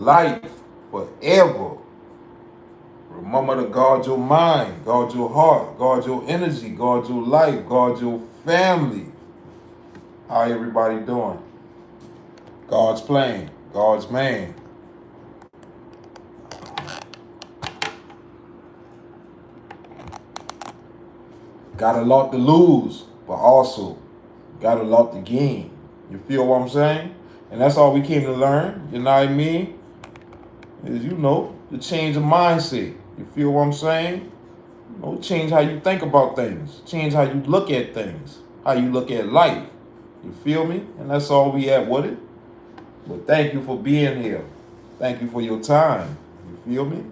life forever. Remember to guard your mind, guard your heart, guard your energy, guard your life, guard your family. How everybody doing? God's plan, God's man. Got a lot to lose, but also got a lot to gain. You feel what I'm saying? And that's all we came to learn, you know what I mean? Is, to change the mindset. You feel what I'm saying? Change how you think about things. Change how you look at things. How you look at life. You feel me? And that's all we have with it. But thank you for being here. Thank you for your time. You feel me?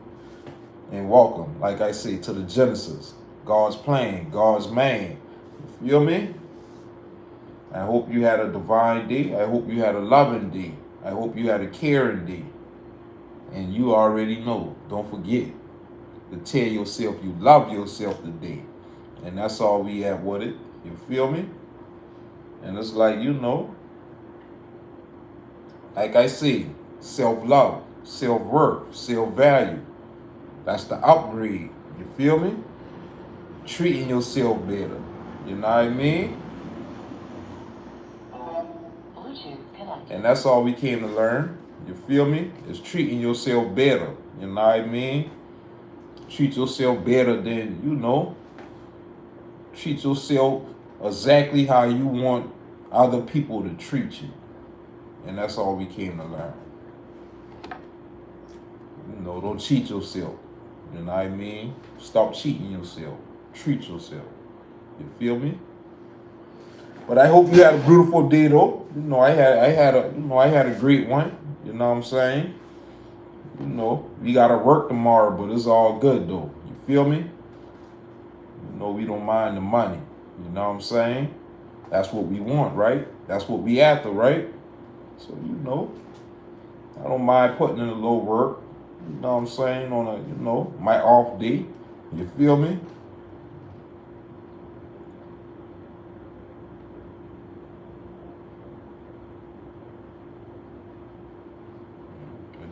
And welcome, like I say, to the Genesis. God's plan, God's man. You feel me? I hope you had a divine day. I hope you had a loving day. I hope you had a caring day. And you already know, don't forget to tell yourself you love yourself today. And that's all we have with it. You feel me? And it's like, like I say, self-love, self-worth, self-value. That's the upgrade. You feel me? Treating yourself better. You know what I mean? And that's all we came to learn. You feel me? Is treating yourself better. You know what I mean? Treat yourself better than, treat yourself exactly how you want other people to treat you. And that's all we came to learn. Don't cheat yourself. You know what I mean? Stop cheating yourself. Treat yourself. You feel me? But I hope you had a beautiful day though. I had a great one. You know what I'm saying? We gotta work tomorrow, but it's all good though. You feel me? We don't mind the money. You know what I'm saying? That's what we want, right? That's what we after, right? So I don't mind putting in a little work. You know what I'm saying? On a, my off day. You feel me?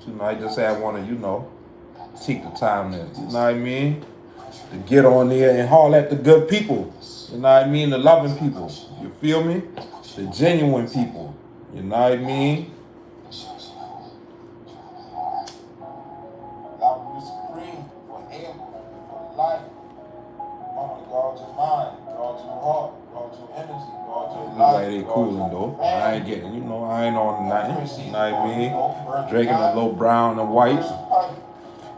But I just had want to, take the time to, you know what I mean? To get on there and haul at the good people. You know what I mean? The loving people. You feel me? The genuine people. You know what I mean? LoveRuledSupreme forever, for life. Mama, guard your mind, guard your heart, guard your energy, guard your life. Like they cooling though. I ain't getting, I ain't on nothing. You know what I mean? Drinking a little brown and white.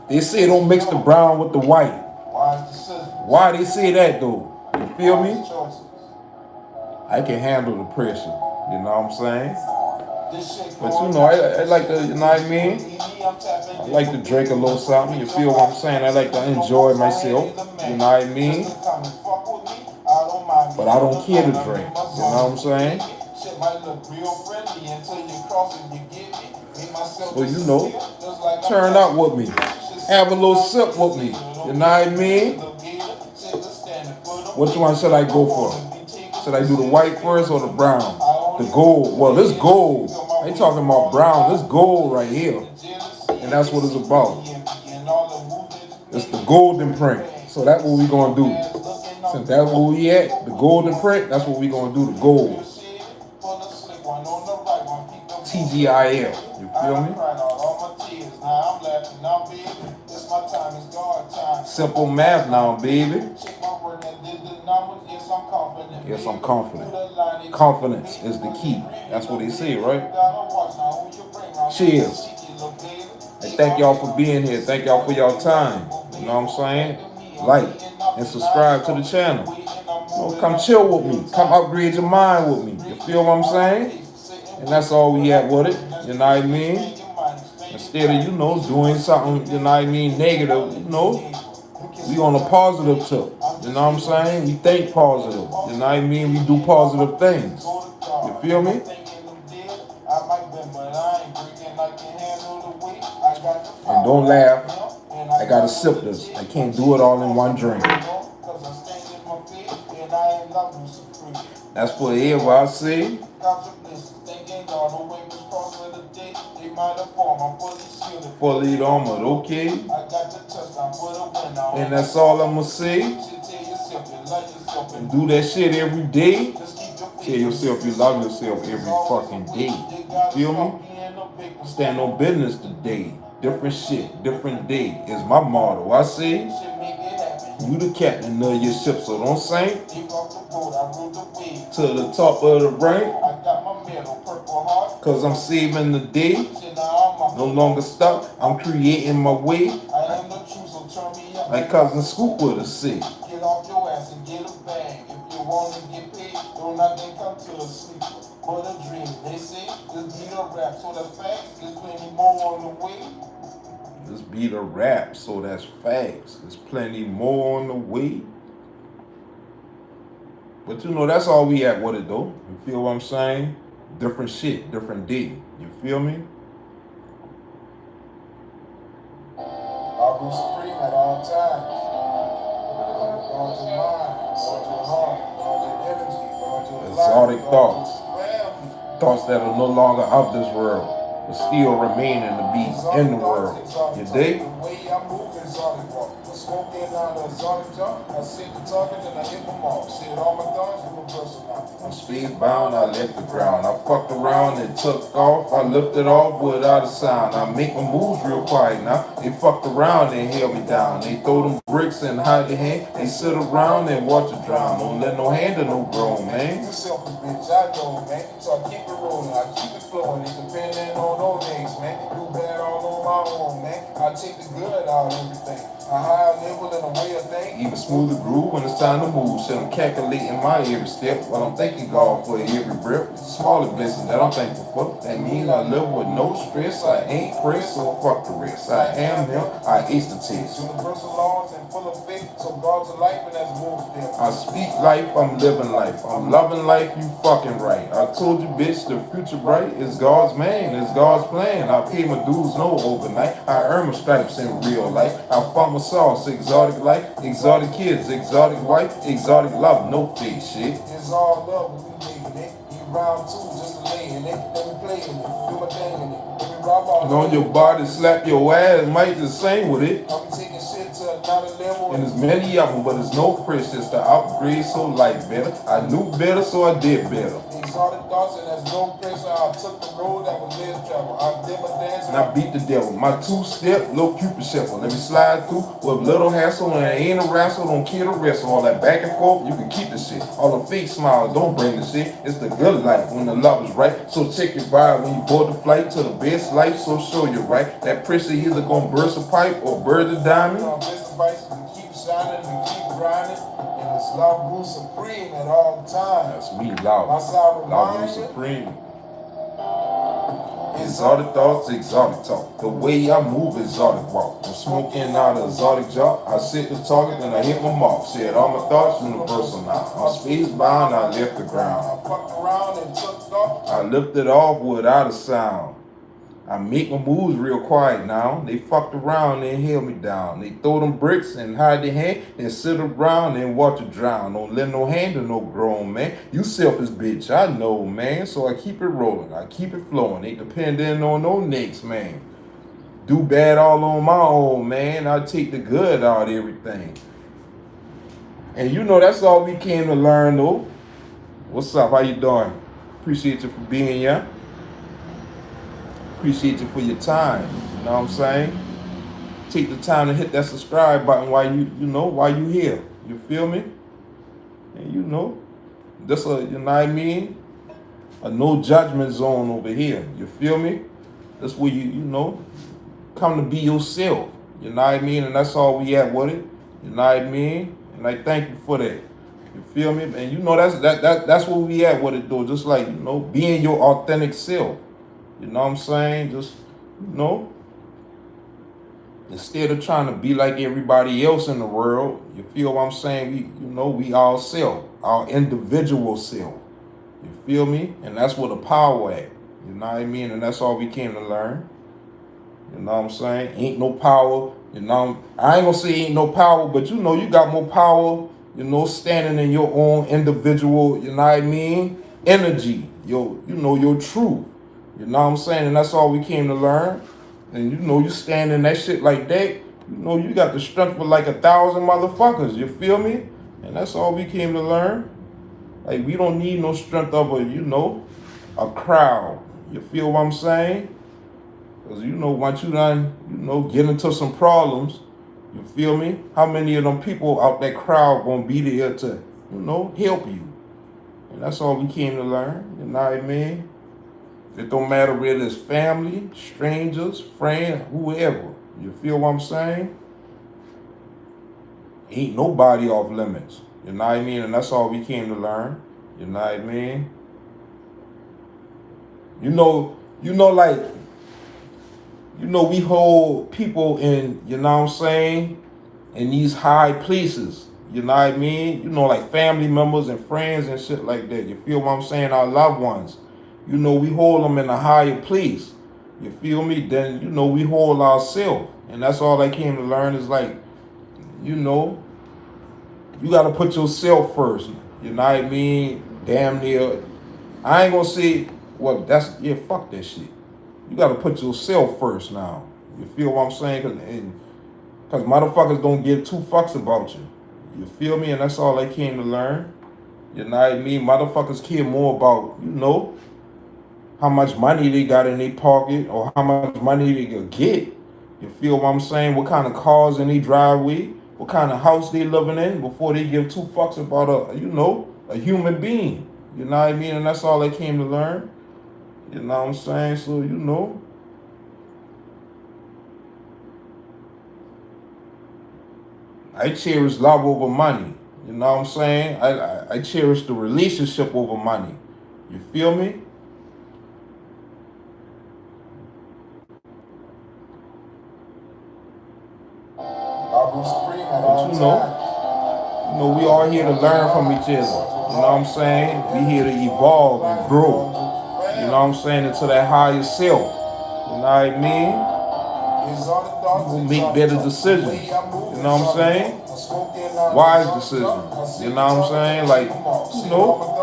They say don't mix the brown with the white. Why they say that though? You feel me? I can handle the pressure. You know what I'm saying? But I like to, you know what I mean? I like to drink a little something. You feel what I'm saying? I like to enjoy myself. You know what I mean? But I don't care to drink. You know what I'm saying? So turn up with me. Have a little sip with me. You know what I mean? Which one should I go for? Should I do the white first or the brown? The gold. Well, this gold. I ain't talking about brown. This gold right here. And that's what it's about. It's the golden print. So that's what we gonna do. Since that's where we at, the golden print, that's what we gonna do, the gold. TGIL. You feel me? Simple math now, baby. Yes, I'm confident. Confidence is the key. That's what they say, right? Cheers. I thank y'all for being here. Thank y'all for y'all time. You know what I'm saying? Like and subscribe to the channel. Come chill with me. Come upgrade your mind with me. You feel what I'm saying? And that's all we have with it. You know what I mean? Instead of, doing something, you know what I mean, negative, we on a positive tip. You know what I'm saying? We think positive. You know what I mean? We do positive things. You feel me? And don't laugh. I gotta sip this. I can't do it all in one drink. That's for everybody I see. fully armored, okay? And that's all I'ma say. And do that shit every day. Tell yourself you love yourself every fucking day. You feel me? Stand on business today. Different shit, different day is my motto. I say, you the captain of your ship, so don't sink to the top of the rank. Cause I'm saving the day. No longer stuck, I'm creating my way. Like Cousin Scoop would have said. Get off your ass and get a bag. If you want to get paid, don't not then come to a sleeper. But a dream, they say, just beat a rap. So that's facts, there's plenty more on the way. Just beat a rap, so that's facts. There's plenty more on the way. But you know, that's all we at with it though. You feel what I'm saying? Different shit, different day. You feel me? LoveRuledSupreme at all times. Guard your mind, guard your heart, guard your energy, guard your exotic thoughts. Thoughts that are no longer of this world, but still remaining to be in the world. You dig? Smoking on the exotic jump. I sit the target and I hit them off. Said all my thoughts were personal. I'm speed bound, I left the ground. I fucked around and took off. I lifted off without a sound. I make my moves real quiet now. They fucked around and held me down. They throw them bricks and hide their hand. They sit around and watch it drown. Don't let no hand or no grown, man. You selfish bitch, I know, man. So I keep it rolling, I keep it flowing. It depending on those things, man. Do bad all on my own, man. I take the good out of everything. A higher level and a way of thinking. Even smoother groove when it's time to move. So I'm calculating my every step while I'm thanking God for every breath. It's a smaller blessing that I'm thankful for. That means I live with no stress. I ain't pressed, so fuck the rest. I am him, I ace the test. Universal laws and full of faith, so God's a life and that's most there. I speak life, I'm living life. I'm loving life, you fucking right. I told you, bitch, the future bright is God's man, it's God's plan. I pay my dues, no overnight. I earn my stripes in real life. I fought my sauce, exotic life, exotic kids, exotic wife, exotic love, no fake shit. It's all love, but we making it. You round two, just laying it. Let me play in it, do my thing in it. Let me rob all. And on your body, slap your ass, might just sing with it. I'll be taking shit to another level. And there's many of them, but there's no pressure to upgrade, so life better. I knew better, so I did better. Exotic thoughts, and there's no pressure. I took the road that was less travel. I did my dance. And I beat the devil. My two-step, low Cupid shuffle. Let me slide through with little hassle, and it ain't a wrestle. Don't kill the wrestle. All that back and forth, you can keep the shit. All the fake smiles, don't bring the shit. It's the good life when the love is right. So check your vibe when you board the flight to the best life. So show you right. That pressure either gonna burst a pipe or burn the diamond. Keep shining and keep grinding. And it's LoveRuledSupreme at all times. That's me, LoveRuledSupreme. Exotic thoughts, exotic talk. The way I move, exotic walk. I'm smoking out an exotic job. I sit the target and I hit my mark. Said all my thoughts universal now. I'm space bound, I left the ground. I fucked around and took off. I lifted off without a sound. I make my moves real quiet now. They fucked around and held me down. They throw them bricks and hide their hand and sit around and watch it drown. Don't let no hand or no grown, man. You selfish bitch, I know, man. So I keep it rolling. I keep it flowing. Ain't depending on no next, man. Do bad all on my own, man. I take the good out of everything. And you know, that's all we came to learn, though. What's up? How you doing? Appreciate you for being here. Appreciate you for your time. You know what I'm saying? Take the time to hit that subscribe button while while you here. You feel me? And you know, this you know what I mean? A no judgment zone over here. You feel me? That's where you come to be yourself. You know what I mean? And that's all we at with it. You know what I mean? And I thank you for that. You feel me? And you know that's where we at with it though. Just like, being your authentic self. You know what I'm saying? Just, instead of trying to be like everybody else in the world, you feel what I'm saying? We all self, our individual self. You feel me? And that's where the power at. You know what I mean? And that's all we came to learn. You know what I'm saying? Ain't no power. I ain't gonna say ain't no power, but you got more power, standing in your own individual, you know what I mean? Energy, your truth. You know what I'm saying? And that's all we came to learn. And you know, you stand in that shit like that, you know, you got the strength for like 1,000 motherfuckers, you feel me? And that's all we came to learn. Like, we don't need no strength of a, you know, a crowd. You feel what I'm saying? Because, you know, once you done, you know, get into some problems, you feel me? How many of them people out that crowd gonna be there to, you know, help you? And that's all we came to learn, you know what I mean? It don't matter whether it's family, strangers, friends, whoever. You feel what I'm saying? Ain't nobody off limits. You know what I mean? And that's all we came to learn. You know what I mean? Like, we hold people in, you know what I'm saying, in these high places. You know what I mean? You know, like family members and friends and shit like that. You feel what I'm saying? Our loved ones. You know, we hold them in a higher place. You feel me? Then, you know, we hold ourselves. And that's all I came to learn is like, you know, you got to put yourself first. You know what I mean? Damn near. I ain't going to say, well, fuck that shit. You got to put yourself first now. You feel what I'm saying? Because motherfuckers don't give two fucks about you. You feel me? And that's all I came to learn. You know what I mean? Motherfuckers care more about, you know, how much money they got in their pocket or how much money they could get. You feel what I'm saying? What kind of cars in their driveway? What kind of house they living in before they give two fucks about a human being. You know what I mean? And that's all I came to learn. You know what I'm saying? So, you know, I cherish love over money. You know what I'm saying? I cherish the relationship over money. You feel me? But you know, we all here to learn from each other. You know what I'm saying? We here to evolve and grow. You know what I'm saying? Into that higher self. You know what I mean? We'll make better decisions. You know what I'm saying? Wise decisions. You know what I'm saying? Like, you know.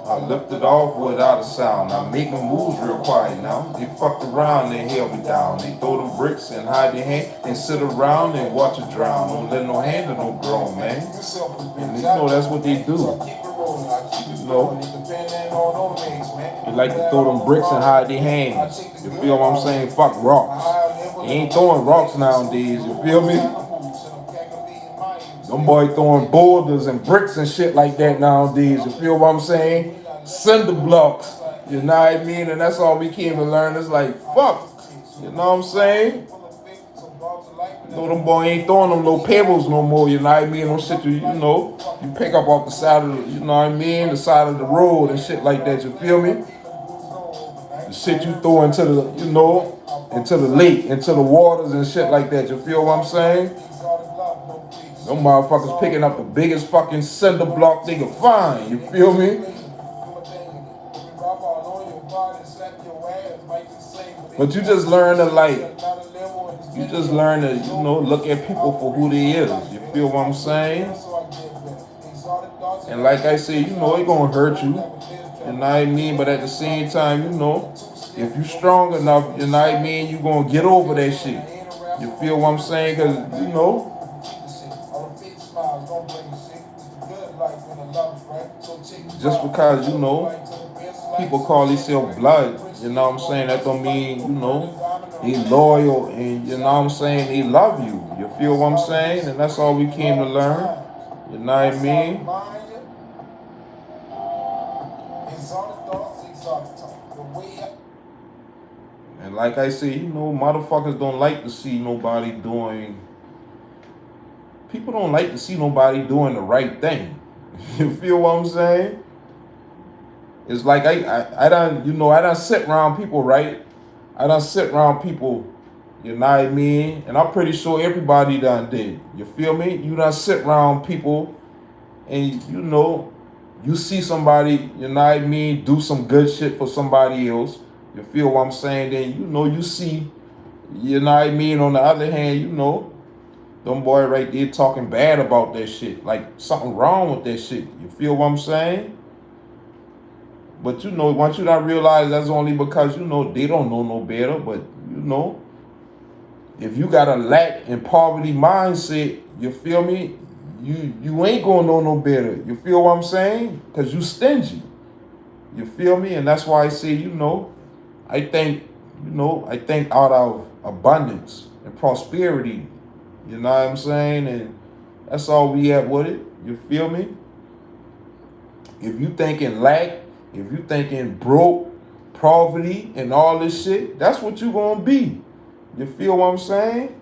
I lifted off without a sound. I'm making moves real quiet now. They fucked around and held me down. They throw them bricks and hide their hand and sit around and watch it drown. Don't let no hand to no grown man. And you know that's what they do. You know, they like to throw them bricks and hide their hands. You feel what I'm saying? Fuck rocks. They ain't throwing rocks nowadays. You feel me? Them boys throwing boulders and bricks and shit like that nowadays. You feel what I'm saying? Cinder blocks. You know what I mean? And that's all we came to learn. It's like, fuck. You know what I'm saying? You know, them boys ain't throwing them no pebbles no more. You know what I mean? Them shit you pick up off the side of the, you know what I mean? The side of the road and shit like that. You feel me? The shit you throw into the, you know, into the lake, into the waters and shit like that. You feel what I'm saying? Them motherfuckers picking up the biggest fucking cinder block they can find. You feel me? But you just learn to you know, look at people for who they is. You feel what I'm saying? And like I said, you know, it gonna hurt you. You know what I mean? But at the same time, you know, if you strong enough, you know what I mean, you gonna get over that shit. You feel what I'm saying? Because, you know, just because, you know, people call themselves blood, you know what I'm saying, that don't mean, you know, they loyal and, you know what I'm saying, they love you. You feel what I'm saying? And that's all we came to learn. You know what I mean? And like I say, you know, motherfuckers don't like to see nobody doing, people don't like to see nobody doing the right thing. You feel what I'm saying? It's like I done sit around people, right? I done sit around people, you know what I mean? And I'm pretty sure everybody done did. You feel me? You done sit around people and, you know, you see somebody, you know what I mean, do some good shit for somebody else. You feel what I'm saying? Then, you know, you see, you know what I mean? On the other hand, you know, them boy right there talking bad about that shit. Like something wrong with that shit. You feel what I'm saying? But you know, once you not realize that's only because, you know, they don't know no better. But, you know, if you got a lack and poverty mindset, you feel me? You ain't gonna know no better. You feel what I'm saying? Because you stingy. You feel me? And that's why I say, you know, I think out of abundance and prosperity. You know what I'm saying? And that's all we have with it. You feel me? If you thinking lack, if you thinking broke, poverty, and all this shit, that's what you gonna be. You feel what I'm saying?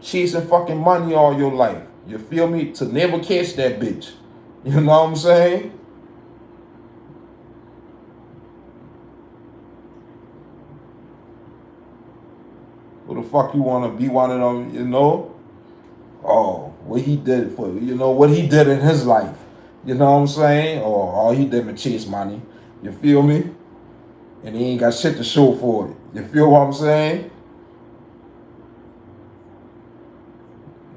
Chasing fucking money all your life. You feel me? To never catch that bitch. You know what I'm saying? Who the fuck you wanna be one of them, you know? Oh, what he did for, you know, what he did in his life. You know what I'm saying? Or all he did was chase money. You feel me? And he ain't got shit to show for it. You feel what I'm saying?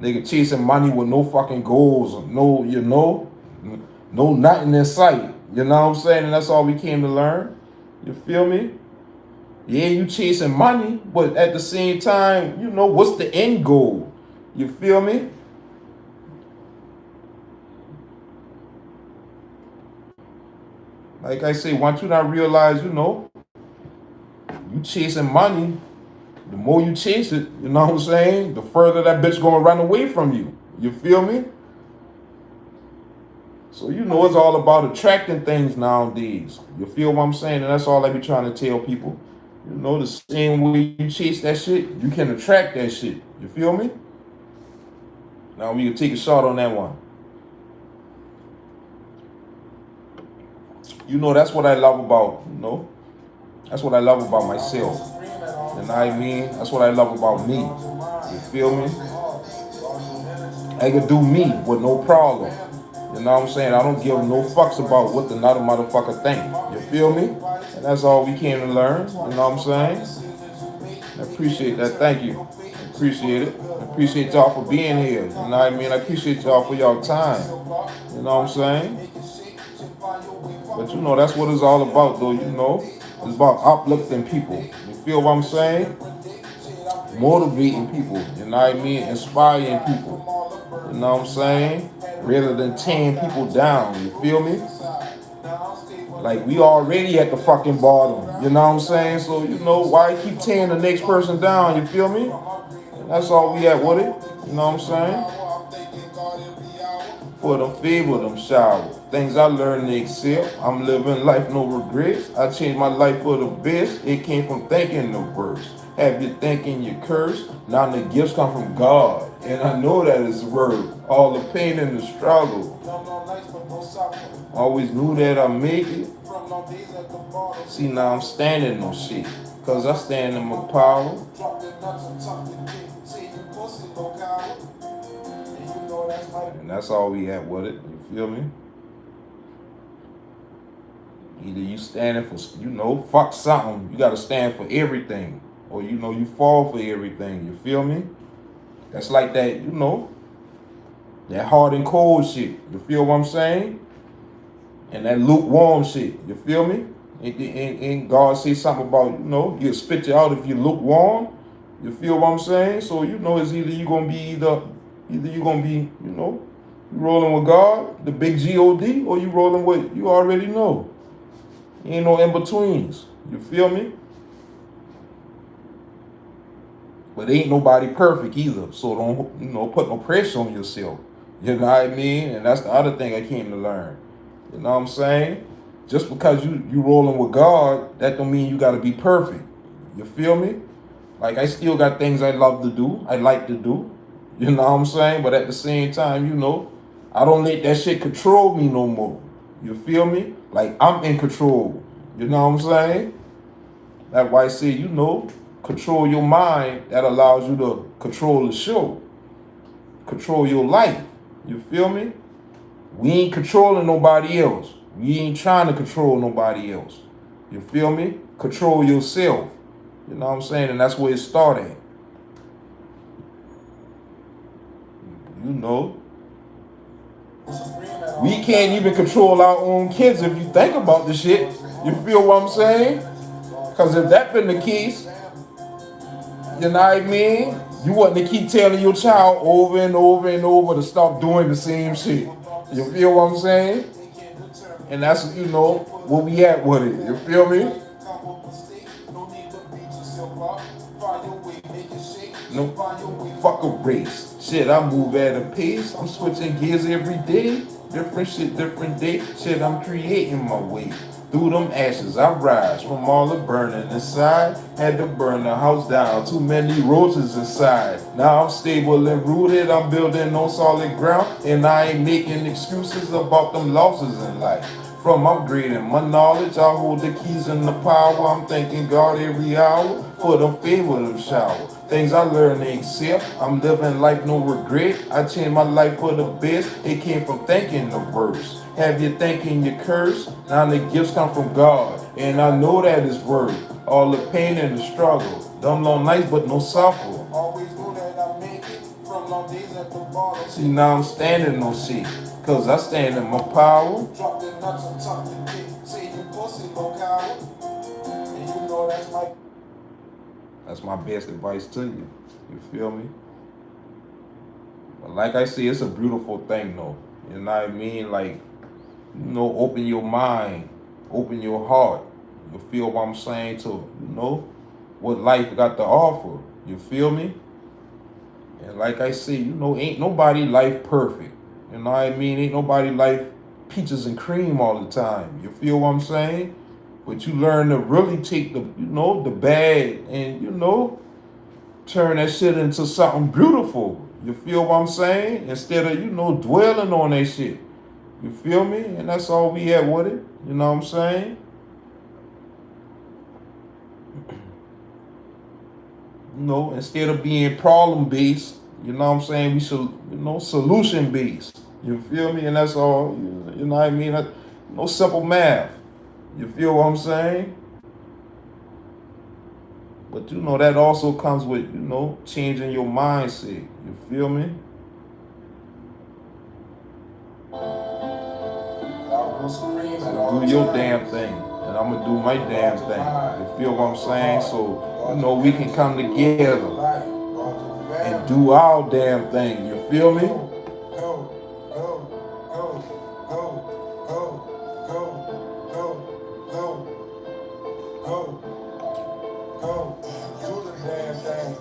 Nigga chasing money with no fucking goals, no, you know, no nothing in sight. You know what I'm saying? And that's all we came to learn. You feel me? Yeah, you chasing money, but at the same time, you know, what's the end goal? You feel me? Like I say, once you not realize, you know, you chasing money, the more you chase it, you know what I'm saying? The further that bitch gonna run away from you. You feel me? So you know it's all about attracting things nowadays. You feel what I'm saying? And that's all I be trying to tell people. You know, the same way you chase that shit, you can attract that shit. You feel me? Now we can take a shot on that one. You know, that's what I love about, you know, that's what I love about myself. You know what I mean? That's what I love about me. You feel me? I can do me with no problem. You know what I'm saying? I don't give no fucks about what another motherfucker think. You feel me? And that's all we came to learn. You know what I'm saying? I appreciate that. Thank you. I appreciate it. I appreciate y'all for being here. You know what I mean? I appreciate y'all for y'all time. You know what I'm saying? But you know, that's what it's all about, though. You know, it's about uplifting people. You feel what I'm saying? Motivating people. You know what I mean? Inspiring people. You know what I'm saying? Rather than tearing people down. You feel me? Like, we already at the fucking bottom. You know what I'm saying? So, you know, why keep tearing the next person down? You feel me? And that's all we at with it. You know what I'm saying? For them fever, them shower. Things I learned to accept. I'm living life, no regrets. I changed my life for the best. It came from thinking the worst. Have you thinking you curse? Now the gifts come from God. And I know that it's word. All the pain and the struggle. Always knew that I make it. See, now I'm standing on shit. Cause I stand in my power. And that's all we at with it. You feel me? Either you standing for, you know, fuck something. You gotta stand for everything. Or, you know, you fall for everything. You feel me? That's like that, you know, that hot and cold shit. You feel what I'm saying? And that lukewarm shit. You feel me? And God say something about, you know, he'll spit you out if you lukewarm. You feel what I'm saying? So, you know, it's either you gonna be either you gonna be, you know, you rolling with God, the big G-O-D, or you rolling with, you already know. Ain't no in-betweens. You feel me? But ain't nobody perfect either. So don't, you know, put no pressure on yourself. You know what I mean? And that's the other thing I came to learn. You know what I'm saying? Just because you rolling with God, that don't mean you gotta be perfect. You feel me? Like, I still got things I love to do, I like to do. You know what I'm saying? But at the same time, you know, I don't let that shit control me no more. You feel me? Like, I'm in control. You know what I'm saying? That's why I say, you know, control your mind. That allows you to control the show. Control your life. You feel me? We ain't controlling nobody else. We ain't trying to control nobody else. You feel me? Control yourself. You know what I'm saying? And that's where it started. You know. We can't even control our own kids if you think about the shit. You feel what I'm saying? Because if that been the case, you know what I mean? You want to keep telling your child over and over and over to stop doing the same shit. You feel what I'm saying? And that's, you know, where we at with it. You feel me? No, fuck a race. Shit, I move at a pace. I'm switching gears every day. Different shit, different day. Shit, I'm creating my way. Through them ashes, I rise from all the burning inside. Had to burn the house down, too many roaches inside. Now I'm stable and rooted, I'm building on solid ground. And I ain't making excuses about them losses in life. From upgrading my knowledge, I hold the keys and the power. I'm thanking God every hour for the favor of shower. Things I learned to accept. I'm living life, no regret. I changed my life for the best. It came from thinking the worst. Have you thinking your curse? Now the gifts come from God, and I know that it's worth all the pain and the struggle. Them long nights, but no suffer. Always knew that I make it from long days at the bottom. See, now I'm standing on shit, cause I stand in my power. Drop the nuts and tuck the dick. Say you pussy, no coward. And you know that's my best advice to you. You feel me? But like I say, it's a beautiful thing though. You know what I mean? Like, you know, open your mind, open your heart. You feel what I'm saying? To, you know, what life got to offer. You feel me? And like I say, you know, ain't nobody life perfect. You know what I mean? Ain't nobody life peaches and cream all the time. You feel what I'm saying? But you learn to really take the, you know, the bad and, you know, turn that shit into something beautiful. You feel what I'm saying? Instead of, you know, dwelling on that shit. You feel me? And that's all we had with it. You know what I'm saying? You know, instead of being problem based, you know what I'm saying, we should, you know, solution based. You feel me? And that's all, you know what I mean? No simple math. You feel what I'm saying? But you know, that also comes with, you know, changing your mindset. You feel me? So do your damn thing, and I'm gonna do my damn thing. You feel what I'm saying? So, you know, we can come together and do our damn thing. You feel me?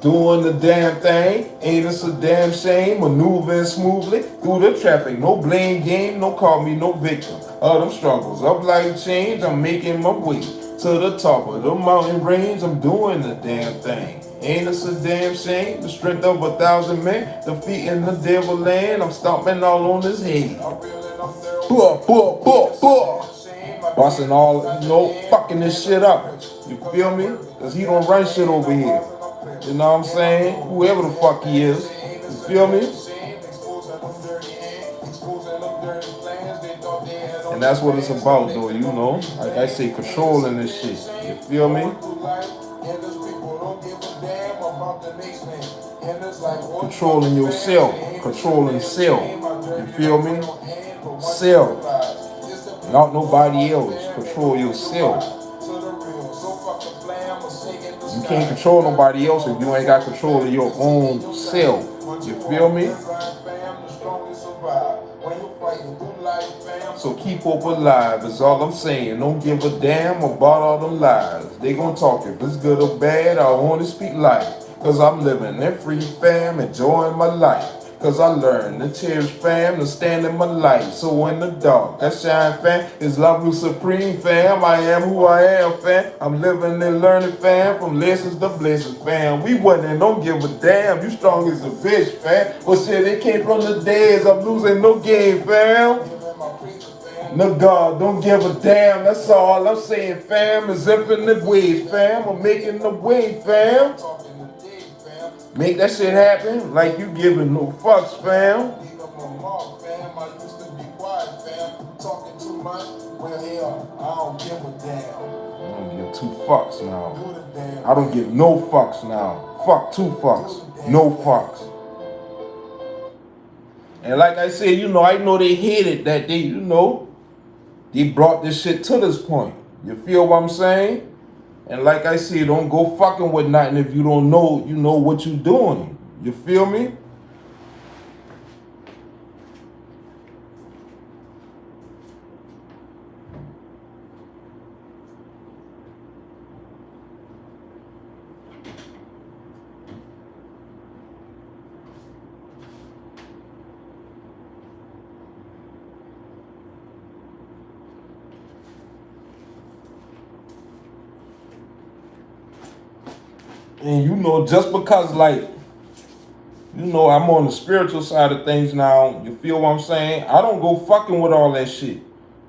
Doing the damn thing, ain't it a damn shame? Maneuvering smoothly through the traffic. No blame game, no call me no victim of them struggles. Of life change, I'm making my way to the top of the mountain range. I'm doing the damn thing. Ain't it a damn shame? The strength of 1,000 men, defeating the devil land. I'm stomping all on his head. Busting all, you know, fucking this shit up. You feel me? Cause he don't run shit over here. You know what I'm saying? Whoever the fuck he is. You feel me? And that's what it's about though, you know? Like I say, controlling this shit. You feel me? Controlling yourself. Controlling self. You feel me? Self. Not nobody else. Control yourself. You can't control nobody else if you ain't got control of your own self. You feel me? So keep hope alive is all I'm saying. Don't give a damn about all them lies. They gon' talk if it's good or bad. I wanna speak life. Cause I'm living that free fam, enjoying my life. Cause I learned to cherish fam, to stand in my light. So in the dark, that shine fam is LoveRuledSupreme fam. I am who I am fam. I'm living and learning fam, from lessons to blessings fam. We wasn't, don't give a damn. You strong as a bitch fam. Well shit, it came from the days. I'm losing no game fam. No God, don't give a damn. That's all I'm saying fam. Is infinite ways fam. I'm making the way fam. Make that shit happen like you giving no fucks, fam. I used to be quiet, fam. Talking too much. Well, hell, I don't give a damn. I don't give two fucks now. I don't give no fucks now. Fuck two fucks. No fucks. And like I said, you know, I know they hated that they, you know, they brought this shit to this point. You feel what I'm saying? And like I said, don't go fucking with nothing if you don't know, you know what you doing. You feel me? And you know, just because like, you know, I'm on the spiritual side of things now, you feel what I'm saying? I don't go fucking with all that shit.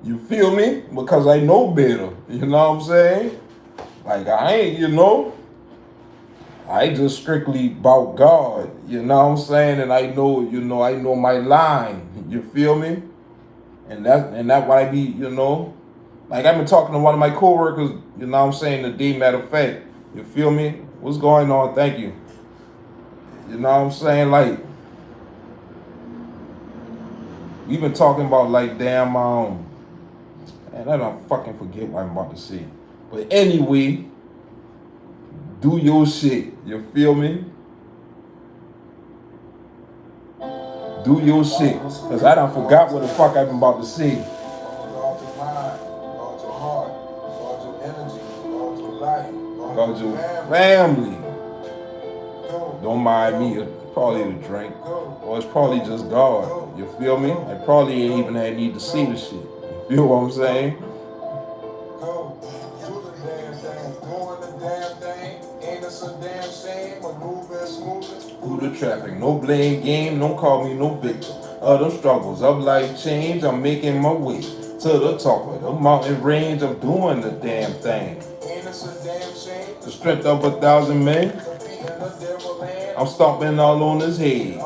You feel me? Because I know better. You know what I'm saying? Like I ain't, you know, I just strictly about God. You know what I'm saying? And I know, you know, I know my line. You feel me? And that why I be, you know, like I've been talking to one of my coworkers, you know what I'm saying, today, matter of fact. You feel me? What's going on? Thank you. You know what I'm saying? Like, we've been talking about like damn and I don't fucking forget what I'm about to say. But anyway, do your shit. You feel me? Do your shit. Cause I done forgot what the fuck I'm about to say. Guard your mind, guard your heart, guard your energy, guard your life, guard your family. Don't mind me, it's probably the drink. Or it's probably just God. You feel me? I probably ain't even had need to see the shit. You feel what I'm saying? Through the traffic, no blame game, don't call me no victim of them struggles of life change. I'm making my way to the top of the mountain range. I'm doing the damn thing. The strength of 1,000 men. I'm stomping all on his head.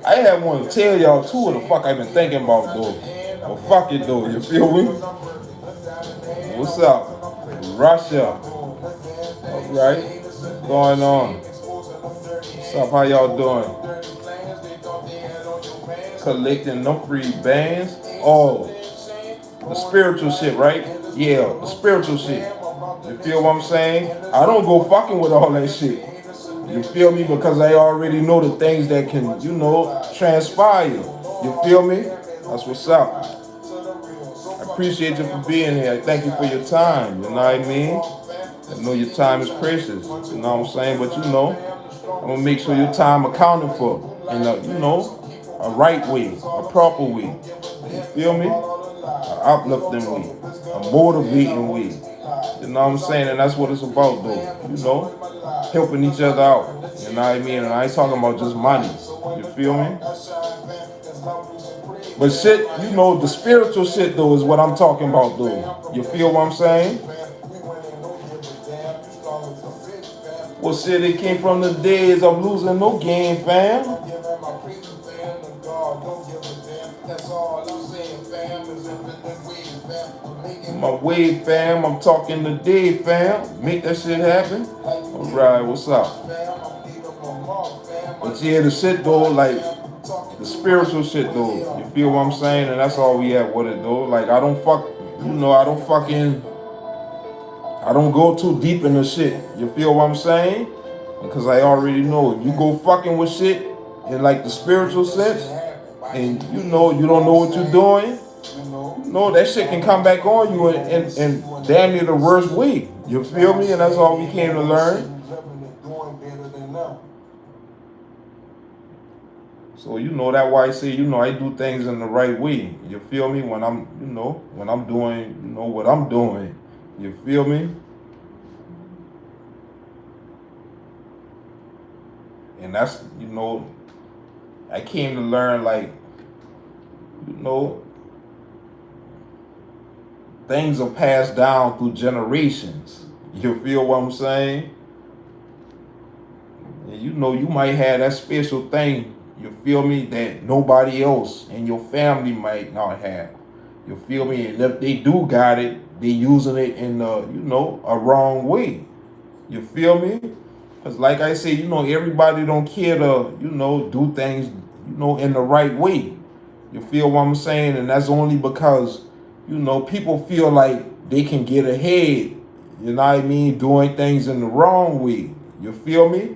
I had one to tell y'all too what the fuck I've been thinking about though. Well, fuck it though, you feel me? What's up? Russia. Alright. What's going on? What's up? How y'all doing? Collecting them free bands. Oh, the spiritual shit, right? Yeah, the spiritual shit. You feel what I'm saying? I don't go fucking with all that shit. You feel me? Because I already know the things that can, you know, transpire. You feel me? That's what's up. I appreciate you for being here. I thank you for your time. You know what I mean? I know your time is precious. You know what I'm saying? But you know, I'm gonna make sure your time accounted for in a, you know, a right way, a proper way. You feel me? An uplifting way, a motivating way. You know what I'm saying? And that's what it's about, though. You know, helping each other out. You know what I mean? And I ain't talking about just money. You feel me? But shit, you know, the spiritual shit, though, is what I'm talking about, though. You feel what I'm saying? Well, shit, it came from the days of losing no game, fam. My wave, fam. I'm talking today, fam. Make that shit happen. All right, what's up? But yeah, the shit, though, like, the spiritual shit, though. You feel what I'm saying? And that's all we have with it, though. Like, I don't fuck, you know, I don't go too deep in the shit. You feel what I'm saying? Because I already know if you go fucking with shit in like the spiritual sense, and you know you don't know what you're doing, you know that shit can come back on you in damn near the worst way. You feel me? And that's all we came to learn. So you know that's why I say, you know, I do things in the right way. You feel me? When I'm, you know, when I'm doing, you know, what I'm doing. You feel me? And that's, you know, I came to learn, like, you know, things are passed down through generations. You feel what I'm saying? And you know, you might have that special thing, you feel me, that nobody else in your family might not have. You feel me? And if they do got it, they using it in a, you know, a wrong way. You feel me? Because like I say, you know, everybody don't care to, you know, do things, in the right way. You feel what I'm saying? And that's only because, people feel like they can get ahead, you know what I mean, doing things in the wrong way. You feel me?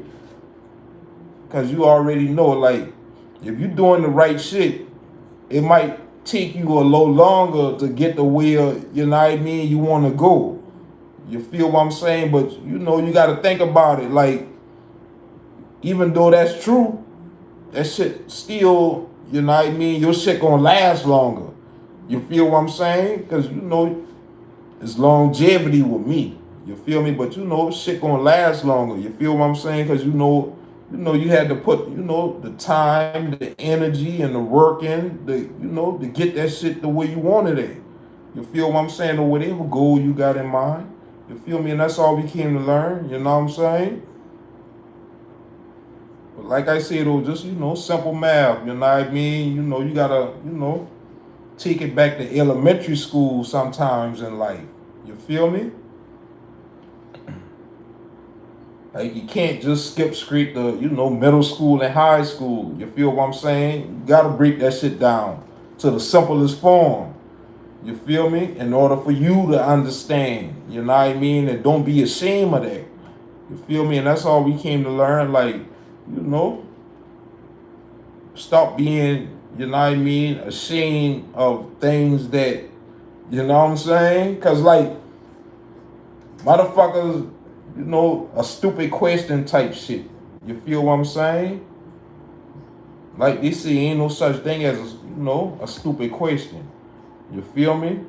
Because you already know, like, if you're doing the right shit, it might take you a little longer to get to where, you know what I mean, you want to go. You feel what I'm saying? But, you got to think about it. Like, even though that's true, that shit still, you know what I mean, your shit gonna last longer. You feel what I'm saying? Because, it's longevity with me. You feel me? But, shit gonna last longer. You feel what I'm saying? Because, you had to put, the time, the energy, and the work in, to get that shit the way you wanted it. You feel what I'm saying? Or whatever goal you got in mind. You feel me? And that's all we came to learn. You know what I'm saying? But like I said, it was just, simple math. You know what I mean? You gotta, take it back to elementary school sometimes in life. You feel me? Like, you can't just skip straight to, middle school and high school. You feel what I'm saying? You gotta break that shit down to the simplest form. You feel me? In order for you to understand. You know what I mean? And don't be ashamed of that. You feel me? And that's all we came to learn. Like, stop being, you know what I mean, ashamed of things that, you know what I'm saying? Because, like, motherfuckers, a stupid question type shit. You feel what I'm saying? Like they say, ain't no such thing as, a stupid question. You feel me?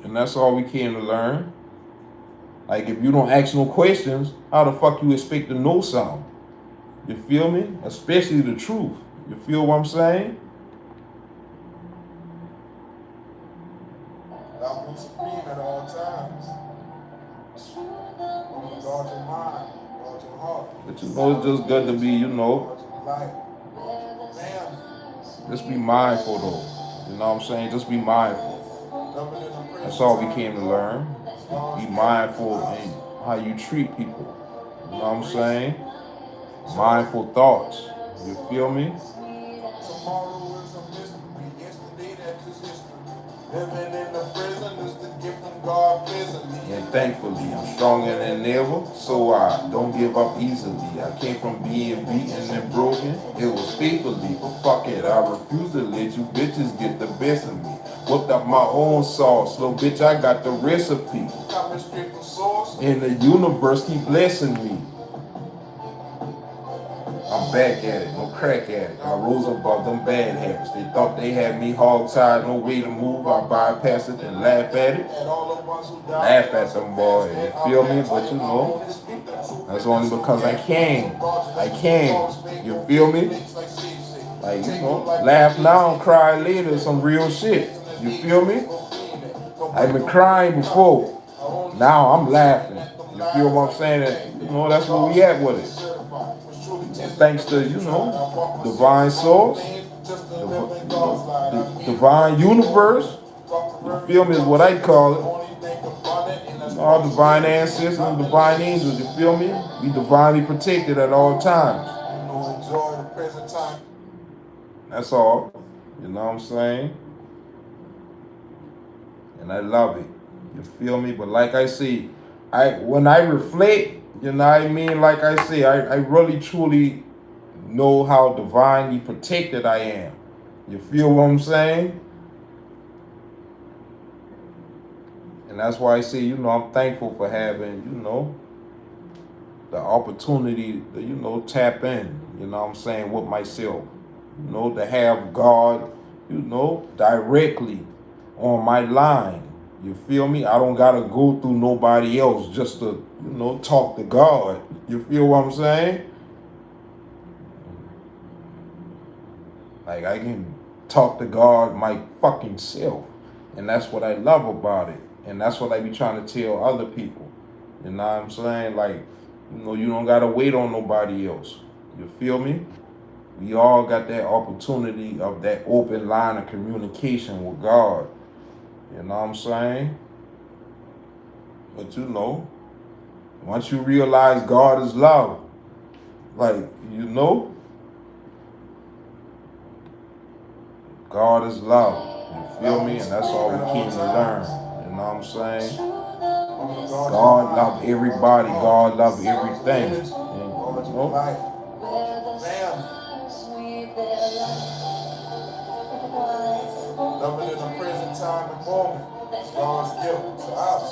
And that's all we came to learn. Like, if you don't ask no questions, how the fuck you expect to know something? You feel me? Especially the truth. You feel what I'm saying? LoveRuledSupreme at all times. Guard your mind, guard your heart. But it's just good to be, just be mindful though. You know what I'm saying? Just be mindful. That's all we came to learn. Be mindful in how you treat people. You know what I'm saying? Mindful thoughts. You feel me? Tomorrow is a mystery. Yesterday that is history. Living in the prison is the gift from God physically. And thankfully, I'm stronger than ever, so I don't give up easily. I came from being beaten and broken. It was faithfully, but fuck it, I refuse to let you bitches get the best of me. Whipped up my own sauce, so bitch, I got the recipe. And the universe keep blessing me. I'm back at it, no crack at it. I rose above them bad habits. They thought they had me hog-tied, no way to move. I bypass it and laugh at it. Laugh at them boys, you feel me? But that's only because I can. I can, you feel me? Like, laugh now, cry later, some real shit. You feel me? I've been crying before. Now I'm laughing. You feel what I'm saying? That's where we at with it. Thanks to, divine source, the divine universe, you feel me, is what I call it. All divine ancestors and divine angels, you feel me? Be divinely protected at all times. Enjoy the present time. That's all. You know what I'm saying? And I love it. You feel me? But like I say, when I reflect, you know what I mean? Like I say, I really truly know how divinely protected I am. You feel what I'm saying? And that's why I say, I'm thankful for having, the opportunity to, tap in, you know what I'm saying, with myself. To have God, directly on my line. You feel me? I don't gotta go through nobody else just to, talk to God. You feel what I'm saying? Like, I can talk to God my fucking self. And that's what I love about it. And that's what I be trying to tell other people. You know what I'm saying? Like, you don't gotta wait on nobody else. You feel me? We all got that opportunity of that open line of communication with God. You know what I'm saying? But once you realize God is love, like, God is love. You feel me? And that's all we came to learn. You know what I'm saying? God love everybody. God love everything. And, you know, loving in the present time and moment. It's God's gift to us.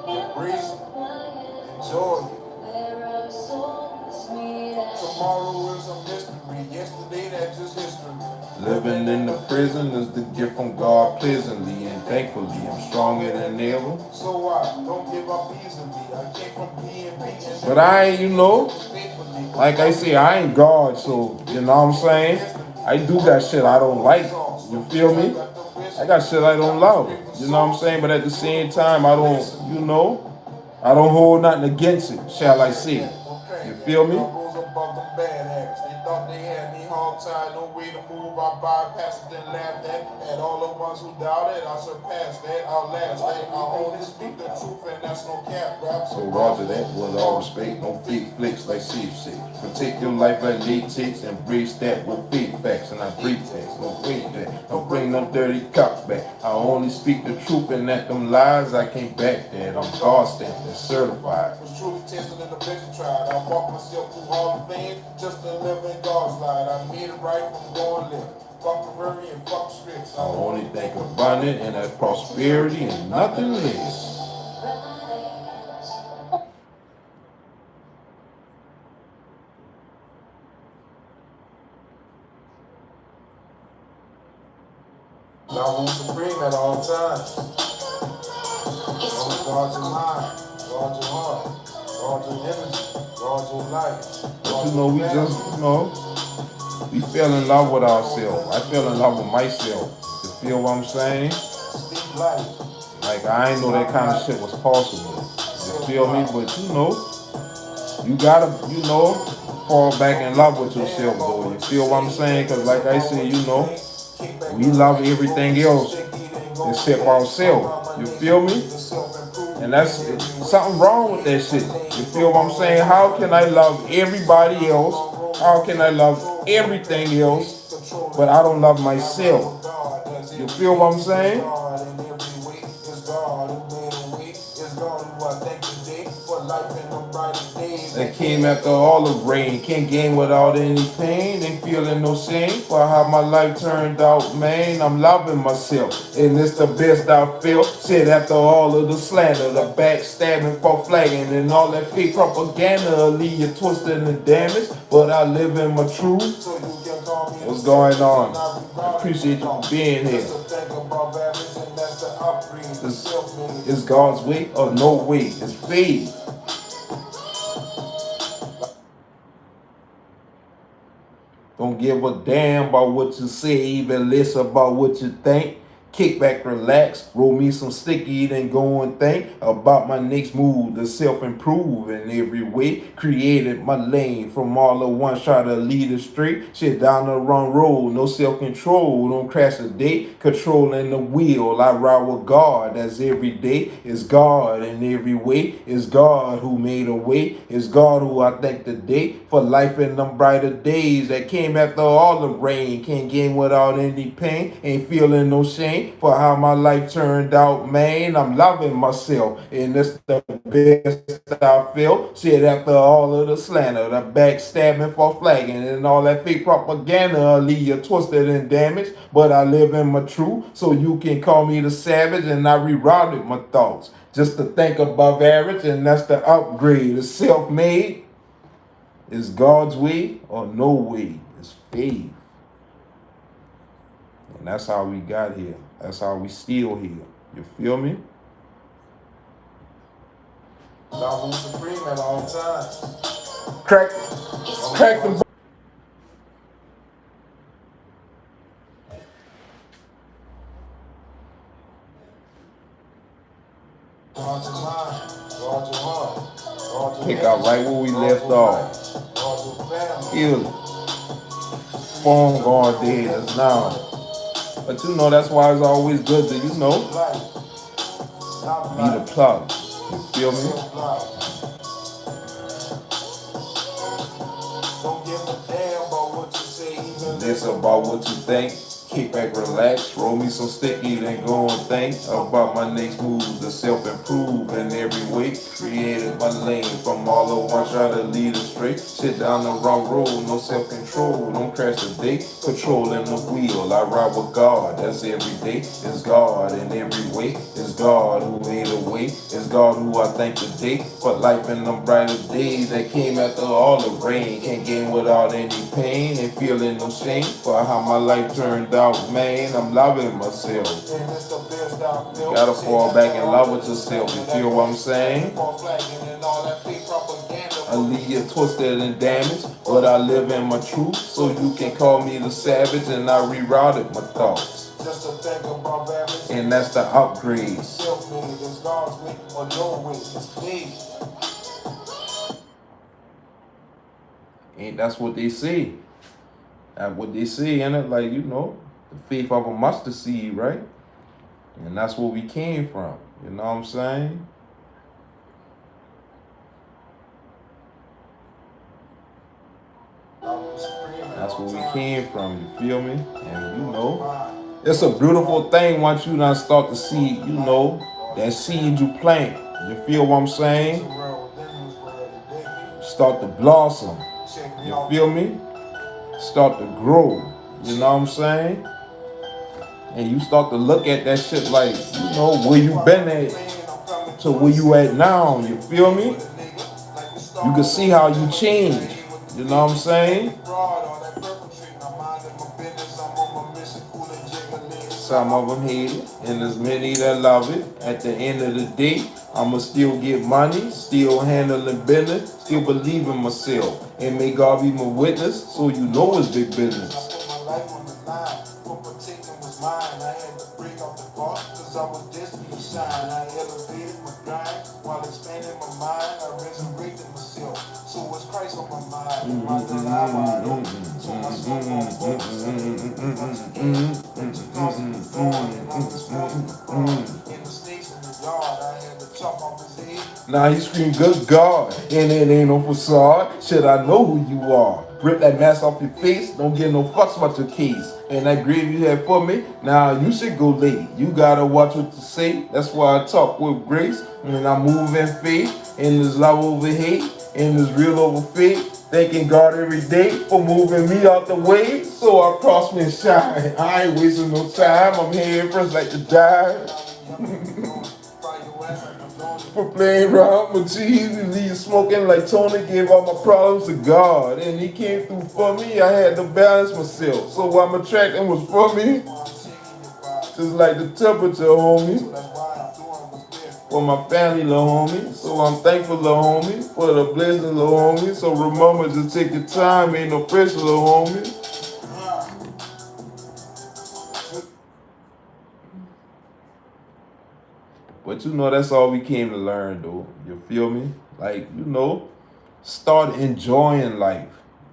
Embrace it. Enjoy it. Tomorrow is a mystery. Yesterday, that's just history. Living in the prison is the gift from God pleasantly and thankfully. I'm stronger than ever. So what? Don't give up easily. I came from being beaten. But I ain't, you know, like I say, I ain't God, so, you know what I'm saying? I do got shit I don't like. You feel me? I got shit I don't love. You know what I'm saying? But at the same time, I don't, you know, I don't hold nothing against it, shall I say. You feel me? They had me hog tied, no way to move. I bypassed it and laughed at all the ones who doubted. I surpassed that, I'll last that. I only speak the truth and that's no cap. Rap so roger that, with all respect, no fake flicks like Steve said. Protect your life like latex, embrace that with fake facts. And I break that, no wait that. Don't bring them dirty cops back. I only speak the truth and at them lies I can't back that. I'm God stamped and certified. Was truly tested in the vision tried. I walked myself through all the things just to live in God's light. I made it right from going left. Fuck the worry and fuck the streets. I only think abundant and that prosperity and nothing less. LoveRuledSupreme at all times. Always guard your mind, guard your heart, guard your energy, guard your life. But you know, we just, you know, we fell in love with ourselves. I fell in love with myself. You feel what I'm saying? Speak life. Like, I ain't know that kind of shit was possible. You feel me? But you know, you gotta, you know, fall back in love with yourself, though. You feel what I'm saying? Because like I said, you know, we love everything else except ourselves. You feel me? And that's something wrong with that shit. You feel what I'm saying? How can I love everybody else? How can I love everything else, but I don't love myself? You feel what I'm saying? That came after all the rain. Can't gain without any pain. Ain't feeling no shame for how my life turned out, man. I'm loving myself, and it's the best I feel. Shit, after all of the slander, the backstabbing, for flagging, and all that fake propaganda, leave you twisted and damaged. But I live in my truth. What's going on? I appreciate you for being here. It's God's way or no way. It's faith. Don't give a damn about what you say, even less about what you think. Kick back, relax, roll me some sticky, then go and think about my next move to self-improve in every way. Created my lane from all at once, try to lead it straight. Shit down the wrong road, no self-control, don't crash a day. Controlling the wheel, I ride with God, that's every day. It's God in every way. It's God who made a way. It's God who I thank today for life in them brighter days that came after all the rain. Can't gain without any pain, ain't feeling no shame for how my life turned out, man. I'm loving myself, and it's the best I feel. Shit, after all of the slander, the backstabbing, for flagging, and all that fake propaganda, leave you twisted and damaged. But I live in my truth, so you can call me the savage, and I rerouted my thoughts just to think above average, and that's the upgrade. It's self-made. It's God's way or no way. It's faith. And that's how we got here. That's how we still here. You feel me? LoveRuledSupreme at all times. Crack them. Guard your mind, guard your heart, guard your Pick up right where we left off. Heal it. Phone going dead as now. But you know, that's why it's always good to, you know, be the plug. You feel me? this about what you think. Kick back, relax, roll me some sticky, then go and think about my next move to self-improve in every way. Created my lane from all the one try to lead us straight. Sit down the wrong road, no self-control, don't crash the day. Controlling the wheel, I ride with God, that's every day. It's God in every way, it's God who made a way. It's God who I thank today for life in them brighter days that came after all the rain. Can't gain without any pain and feeling no shame for how my life turned out, man. I'm loving myself. Gotta fall back in love with yourself. You feel what I'm saying? I leave you twisted and damaged, but I live in my truth. So you can call me the savage, and I rerouted my thoughts. And that's the upgrade. And that's what they say. That's what they say, and it like, you know, the faith of a mustard seed, right? And that's where we came from. You know what I'm saying? That's where we came from, you feel me? And you know, it's a beautiful thing once you done start to see, you know, that seed you plant. You feel what I'm saying? Start to blossom. You feel me? Start to grow. You know what I'm saying? And you start to look at that shit like, you know, where you been at to where you at now. You feel me? You can see how you change. You know what I'm saying? Some of them hate it, and there's many that love it. At the end of the day, I'ma still get money, still handling business, still believe in myself. And may God be my witness, so you know it's big business. Now he scream, good God, and it ain't no facade. Shit, I know who you are. Rip that mask off your face, don't give no fucks about your case. And that grave you had for me, now you should go late. You gotta watch what you say, that's why I talk with grace. And I move in faith, and there's love over hate, and there's real over fake. Thanking God every day for moving me out the way, so I prosper and shine. I ain't wasting no time, I'm here first like to die. For playing around with cheese, leave smoking like Tony, gave all my problems to God. And he came through for me, I had to balance myself. So what I'm attracting was for me, just like the temperature, homie. For my family, little homie. So I'm thankful, little homie, for the blessing, little homie. So remember, just take your time, ain't no pressure, little homie. But you know, that's all we came to learn, though. You feel me? Like, you know, start enjoying life.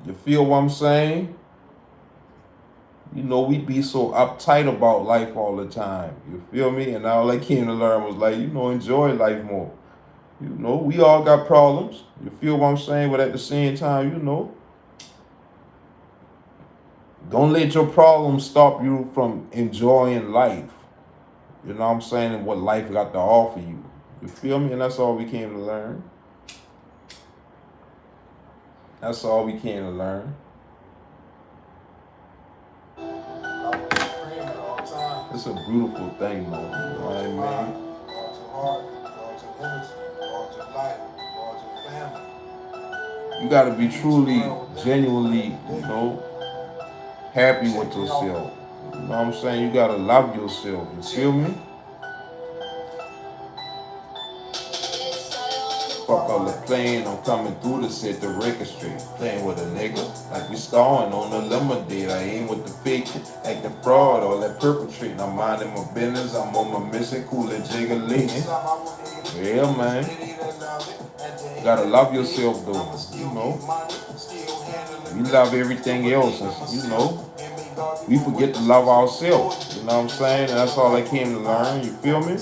You feel what I'm saying? You know, we be so uptight about life all the time. You feel me? And all I came to learn was like, you know, enjoy life more. You know, we all got problems. You feel what I'm saying? But at the same time, you know, don't let your problems stop you from enjoying life. You know what I'm saying? And what life got to offer you. You feel me? And that's all we came to learn. That's all we came to learn. It's a beautiful thing, though. You know what I mean? You gotta be truly, genuinely, you know, happy with yourself. You know what I'm saying? You gotta love yourself. You feel me? Fuck all the playing, I'm coming through to set the record straight. Playing with a nigga, like we starring on a lemonade. I ain't with the faking, acting fraud, all that perpetrating. I'm minding my business, I'm on my mission, cool and jiggling. Yeah, man. You gotta love yourself, though. You know, we love everything else, you know. We forget to love ourselves. You know what I'm saying? And that's all I came to learn. You feel me?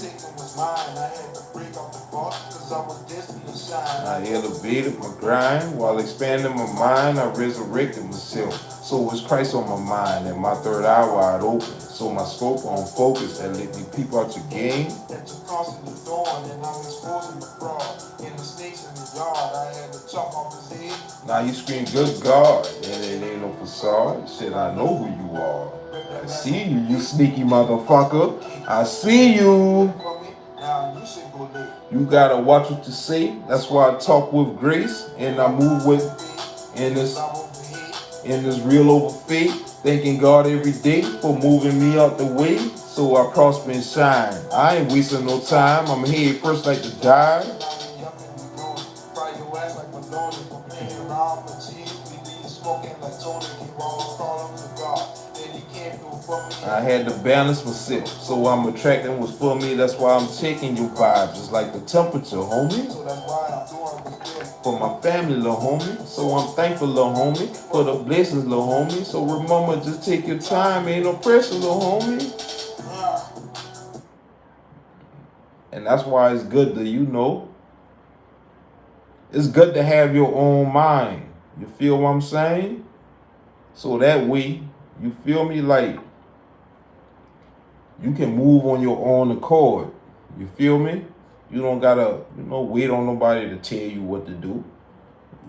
I elevated my grind while expanding my mind. I resurrected myself. So it's Christ on my mind and my third eye wide open. So my scope on focus and let me peep out your game. That you're constantly throwing, and I'm exposing the fraud. And the snakes in the yard, I had to chop off his head. Now you scream, good God, and it ain't no facade. Shit, I know who you are. I see you, you sneaky motherfucker. I see you. Now you should go live. You gotta watch what you say. That's why I talk with grace and I move with in this real over faith. Thanking God every day for moving me out the way so I prosper and shine. I ain't wasting no time. I'm head first like to die. I had to balance myself, so I'm attracting what's for me. That's why I'm checking your vibes. It's like the temperature, homie. So that's why I'm doing this. For my family, little homie. So I'm thankful, little homie, for the blessings, little homie. So remember, just take your time. Ain't no pressure, little homie. And that's why it's good to, you know, it's good to have your own mind. You feel what I'm saying? So that way, you feel me, like, you can move on your own accord. You feel me? You don't gotta, you know, wait on nobody to tell you what to do.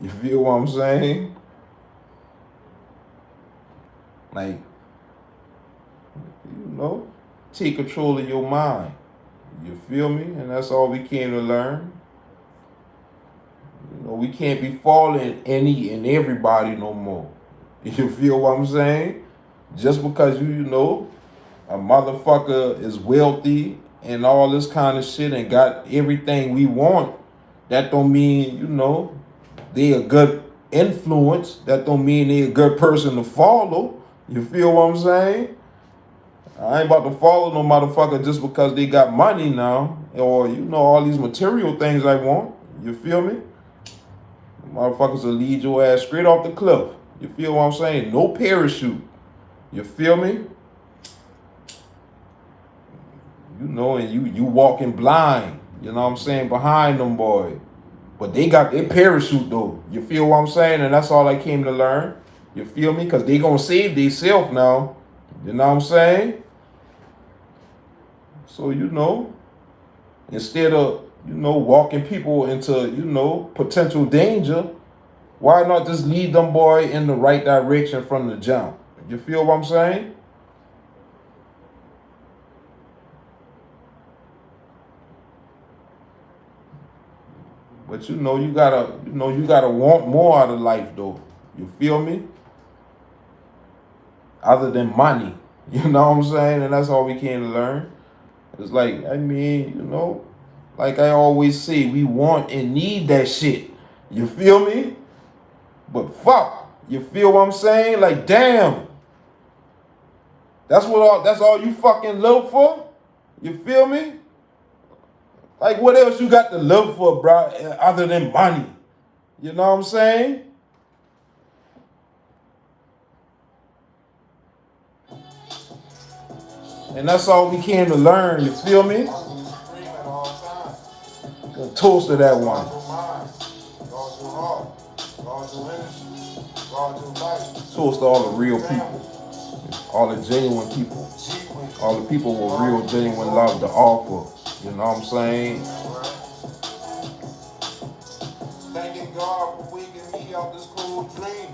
You feel what I'm saying? Like, you know, take control of your mind. You feel me? And that's all we came to learn. You know, we can't be following any and everybody no more. You feel what I'm saying? Just because you know, a motherfucker is wealthy and all this kind of shit and got everything we want, that don't mean, you know, they a good influence. That don't mean they a good person to follow. You feel what I'm saying? I ain't about to follow no motherfucker just because they got money now, or, you know, all these material things I want. You feel me? Motherfuckers will lead your ass straight off the cliff. You feel what I'm saying? No parachute. You feel me? You know, and you walking blind, you know what I'm saying, behind them boy. But they got their parachute though. You feel what I'm saying? And that's all I came to learn. You feel me? Because they gonna save themselves now. You know what I'm saying? So, you know, instead of, you know, walking people into, you know, potential danger, why not just lead them boy in the right direction from the jump? You feel what I'm saying? But you know, you gotta want more out of life though. You feel me? Other than money. You know what I'm saying? And that's all we came to learn. It's like, I mean, you know, like I always say, we want and need that shit. You feel me? But fuck, you feel what I'm saying? Like, damn. That's all you fucking live for? You feel me? Like, what else you got to live for, bro, other than money? You know what I'm saying? And that's all we came to learn, you feel me? Gonna toast to that one. Toast to all the real people. All the genuine people. All the people with real, genuine love to offer. You know what I'm saying? Thanking God for waking me out this cold dream.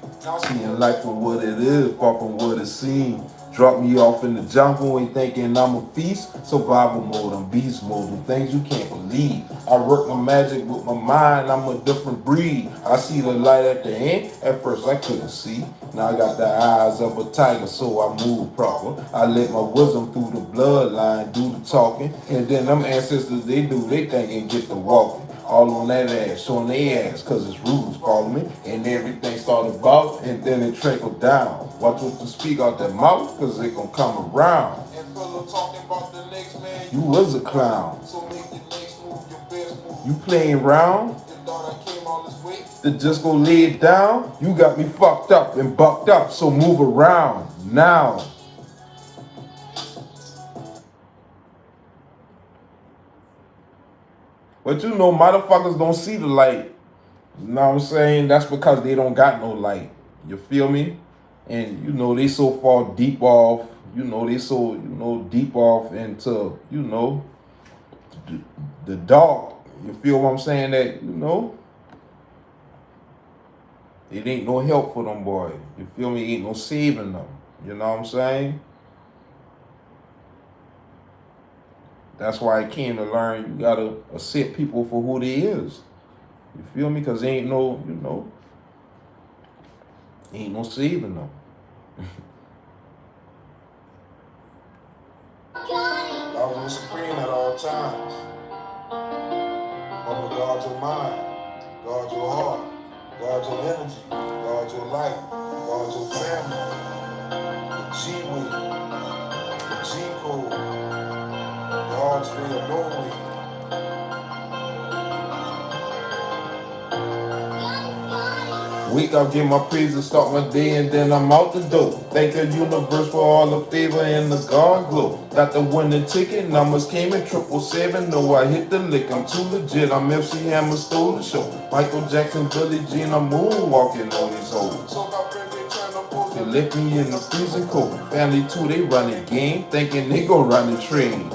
Seeing life for what it is, far from what it seems. Drop me off in the jungle and thinking I'm a feast. Survival mode, I'm beast mode, and things you can't believe. I work my magic with my mind, I'm a different breed. I see the light at the end, at first I couldn't see. Now I got the eyes of a tiger, so I move proper. I let my wisdom through the bloodline do the talking. And then them ancestors, they do their thing and get the walking. All on that ass, showing their ass, cause it's rules calling me. And everything started about, and then it trickled down. Watch what you speak out that mouth, cause it gon' come around. And fellow talking about the next man. You was a clown. So make the next move your best move. You playing round? You thought I came all this way? To just go lay it down? You got me fucked up and bucked up, so move around now. But you know, motherfuckers don't see the light. You know what I'm saying? That's because they don't got no light. You feel me? And you know, they so far deep off, you know, they so, you know, deep off into, you know, the dark. You feel what I'm saying? That, you know, it ain't no help for them boys. You feel me? Ain't no saving them. You know what I'm saying? That's why I came to learn you gotta accept people for who they is. You feel me? Cause ain't no, you know, ain't no saving them. LoveRuledSupreme Supreme at all times. Mama, guard your mind, guard your heart, guard your energy, guard your life, guard your family. The G-Way, the G-Code, God's way or no way. Wake up, get my praise and start my day, and then I'm out the door. Thank the universe for all the favor and the God glow. Got the winning ticket, numbers came in 777. No, I hit the lick, I'm too legit. I'm MC Hammer, stole the show. Michael Jackson, Billie Jean, I'm moonwalking on these hoes. They left me in the freezing cold. Family too, they run the game, thinking they gon' run the train.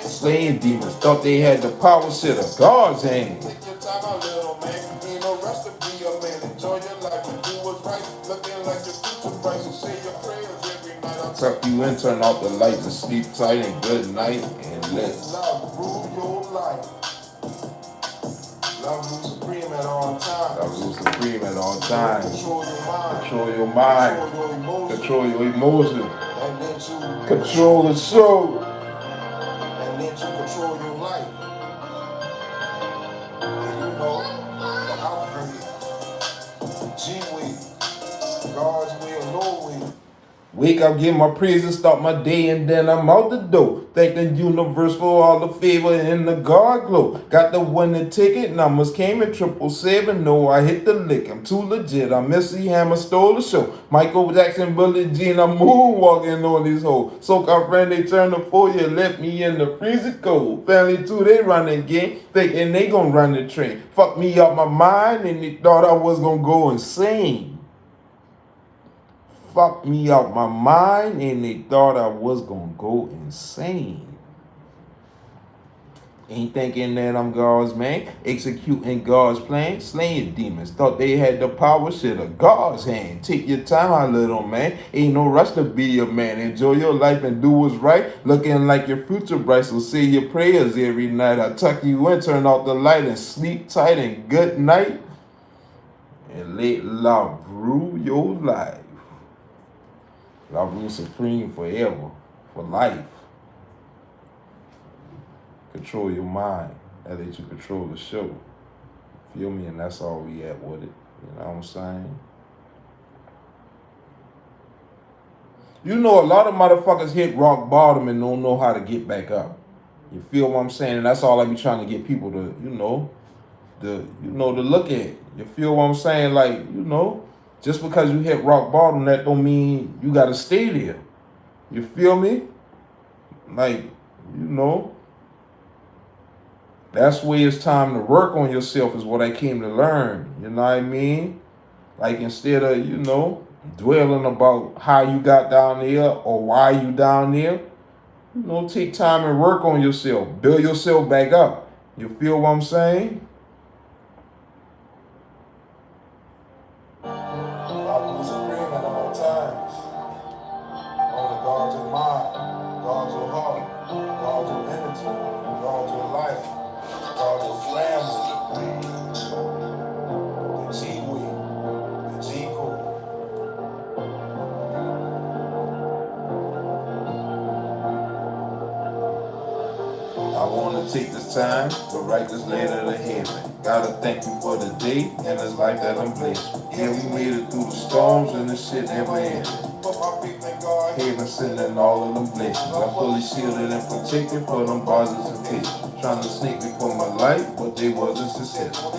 Slaying demons, thought they had the power, shit of God's hand. Take your time a little man, ain't no rush to be a man. Enjoy your life and do what's right, looking like your future bright. So say your prayers every night. Tuck you in, turn off the lights and sleep tight and good night and let love rule your life. LoveRuledSupreme at all times. LoveRuledSupreme at all times. Control your mind. Control your emotions. And let you Control the show. And let you control your life. And you know the outbreak. G-Way. God's way or no way. Wake up, give my praise and start my day, and then I'm out the door. Thank the universe for all the favor and the God glow. Got the winning ticket, numbers came in 777. No, I hit the lick, I'm too legit. I'm MC Hammer, stole the show. Michael Jackson, Billie Jean, I'm moonwalking on these hoes. So our friend, they turned the 4 year, left me in the freezer cold. Family too, they running game, thinking they gon' run the train. Fuck me up my mind, and they thought I was gonna go insane. Fucked me out my mind, and they thought I was gonna go insane. Ain't thinking that I'm God's man, executing God's plan, slaying demons. Thought they had the power, shit of God's hand. Take your time, my little man. Ain't no rush to be a man. Enjoy your life and do what's right. Looking like your future bright, so say your prayers every night. I tuck you in, turn off the light, and sleep tight and good night. And let love rule your life. LoveRuledSupreme forever, for life. Control your mind. That let you control the show. Feel me? And that's all we at with it. You know what I'm saying? You know, a lot of motherfuckers hit rock bottom and don't know how to get back up. You feel what I'm saying? And that's all I be trying to get people to, to look at. You feel what I'm saying? Like, just because you hit rock bottom, that don't mean you gotta stay there. You feel me? Like, that's where it's time to work on yourself is what I came to learn. You know what I mean? Like, instead of, dwelling about how you got down there or why you down there, take time and work on yourself. Build yourself back up. You feel what I'm saying? LoveRuledSupreme at all times. Only guard your mind, guard your heart, guard your energy, guard your life, guard your family. The G-Way, the G-Code. I want to take this time to write this letter to heaven. Gotta thank you for the day and this life that I'm blessed with. Yeah, we made it through the storms and the shit never ended. Haven sending all of them blessings. I'm fully shielded and protected for them bars and patience. Trying to sneak me for my life, but they wasn't successful.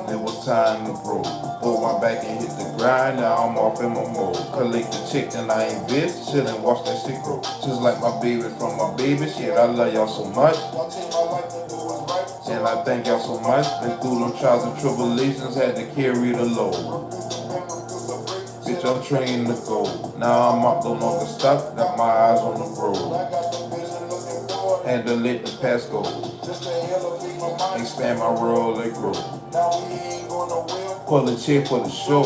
It was time to grow. Pull my back and hit the grind, now I'm off in my mode. Collect the check, then I invest, chill and watch that shit grow. Just like my baby from my baby, shit, I love y'all so much. And I thank y'all so much. Been through them trials and tribulations, had to carry the load. Bitch, I'm trained to go. Now I'm up, no longer stuck, got my eyes on the road. And to let the past go. Expand my world and grow. Pull a check for the show.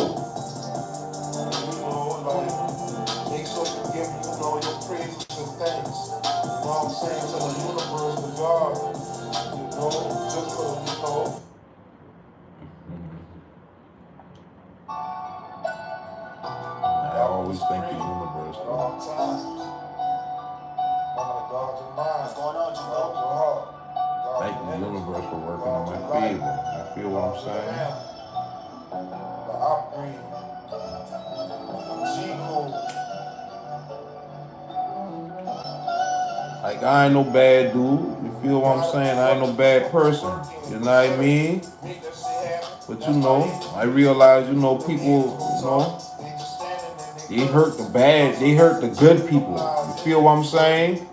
Make sure you give your praises and thanks. You know what I'm saying? To the universe, to God. Just for, I always thank the universe. At all times. What's going on, Jamal? Thank the universe for working on my favor. You feel what I'm saying? The upbringing. Like, I ain't no bad dude. You feel what I'm saying? I ain't no bad person. You know what I mean? But you know, I realize, you know, people, you know, they hurt the bad, they hurt the good people. You feel what I'm saying?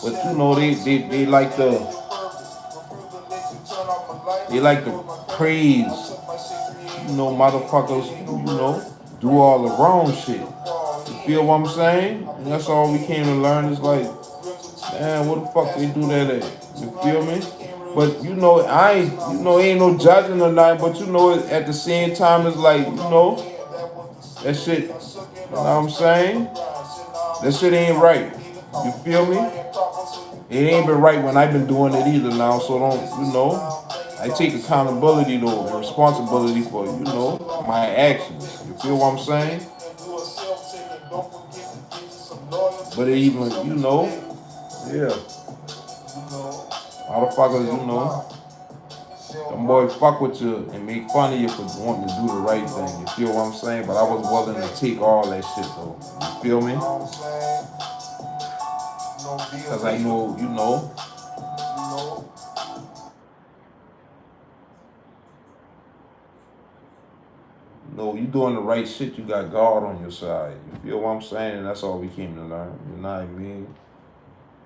But you know, they like to praise, you know, motherfuckers, you know, do all the wrong shit. You feel what I'm saying? And that's all we came to learn is like, man, what the fuck they do that at? You feel me? But you know, ain't no judging or nothing, but you know, at the same time, it's like, you know, that shit, you know what I'm saying? That shit ain't right. You feel me? It ain't been right when I've been doing it either now, so don't, you know, I take accountability though, and responsibility for, you know, my actions. You feel what I'm saying? But it even, you know, yeah. Motherfuckers, you know, them boys fuck with you and make fun of you for wanting to do the right thing. You feel what I'm saying? But I was willing to take all that shit though. You feel me? Because I know, you know, you doing the right shit, you got God on your side. You feel what I'm saying? And that's all we came to learn. You know what I mean?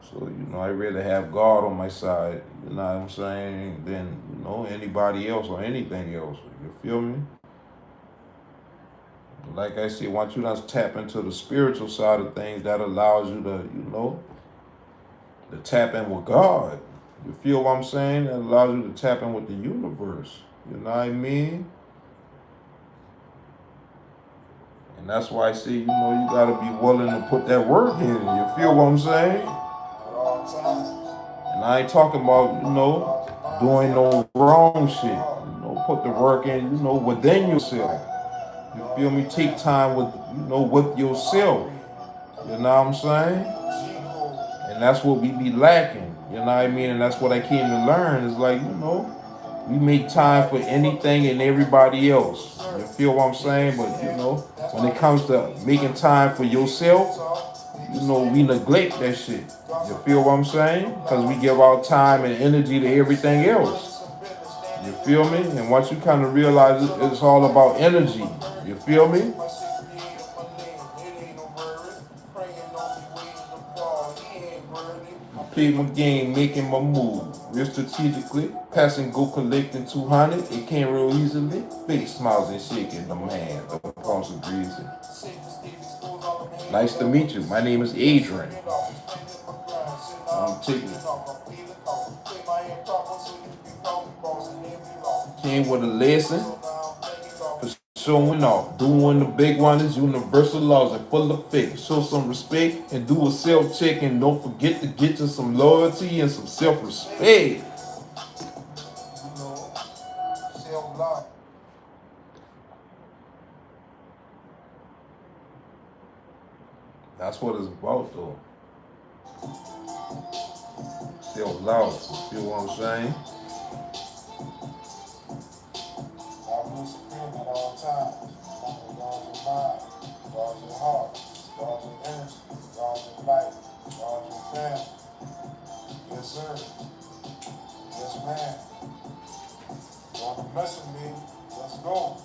So, you know, I'd rather have God on my side, you know what I'm saying, than, you know, anybody else or anything else. You feel me? Like I said, once you just tap into the spiritual side of things, that allows you to, you know, to tap in with God. You feel what I'm saying? That allows you to tap in with the universe. You know what I mean? And that's why I say, you know, you gotta be willing to put that work in. You feel what I'm saying? And I ain't talking about, you know, doing no wrong shit. You know, put the work in, you know, within yourself. You feel me? Take time with, you know, with yourself. You know what I'm saying? And that's what we be lacking. You know what I mean? And that's what I came to learn. Is like, you know, we make time for anything and everybody else. You feel what I'm saying? But, you know, when it comes to making time for yourself, you know, we neglect that shit. You feel what I'm saying? Because we give our time and energy to everything else. You feel me? And once you kind of realize it's all about energy, you feel me? I play my game, making my move. Real strategically, passing, go collecting 200. It came real easily. Fake smiles and shaking the man. The palms are greasy. Nice to meet you. My name is Adrian. I'm taking. Came with a lesson for showing off. Doing the big one is universal laws and full effect. Show some respect and do a self-check, and don't forget to get you some loyalty and some self-respect. Self-love. That's what it's about though. Self-love. You feel what I'm saying? LoveRuledSupreme at all times. Guard your mind, guard your heart, guard your energy, guard your life, guard your family. Yes, sir. Yes, ma'am. Don't mess with me. Yes, go.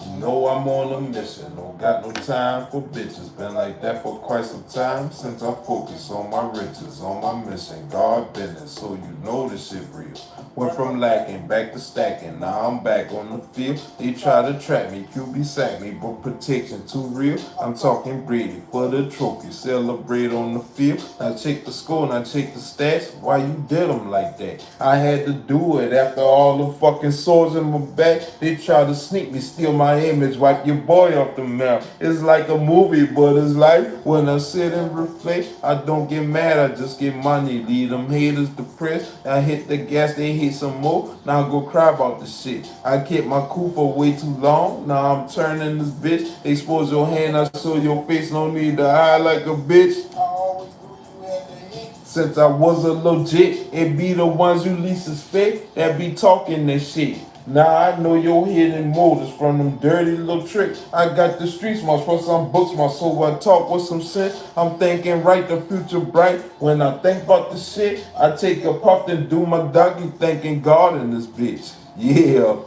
You know I'm on a mission, don't got no time for bitches. Been like that for quite some time since I focus on my riches, on my mission, God business. So you know this shit real. Went from lacking back to stacking, now I'm back on the field. They try to trap me, QB sack me, but protection too real. I'm talking Brady for the trophy, celebrate on the field. Now check the score, now check the stats. Why you did them like that? I had to do it after all the fucking sores in my back. They try to sneak me, steal my image, wipe your boy off the map. It's like a movie, but it's like when I sit and reflect, I don't get mad, I just get money. Leave them haters depressed. I hit the gas, they hit some more. Now I go cry about the shit. I kept my cool for way too long. Now I'm turning this bitch. Expose your hand, I show your face. No need to hide like a bitch. I always knew you had the heat. Since I was a legit, it be the ones you least suspect that be talking that shit. Now I know your hidden motives from them dirty little tricks. I got the streets marks for some books, my soul I talk with some sense. I'm thinking right, the future bright. When I think about the shit, I take a puff and do my doggy, thanking God in this bitch. Yeah,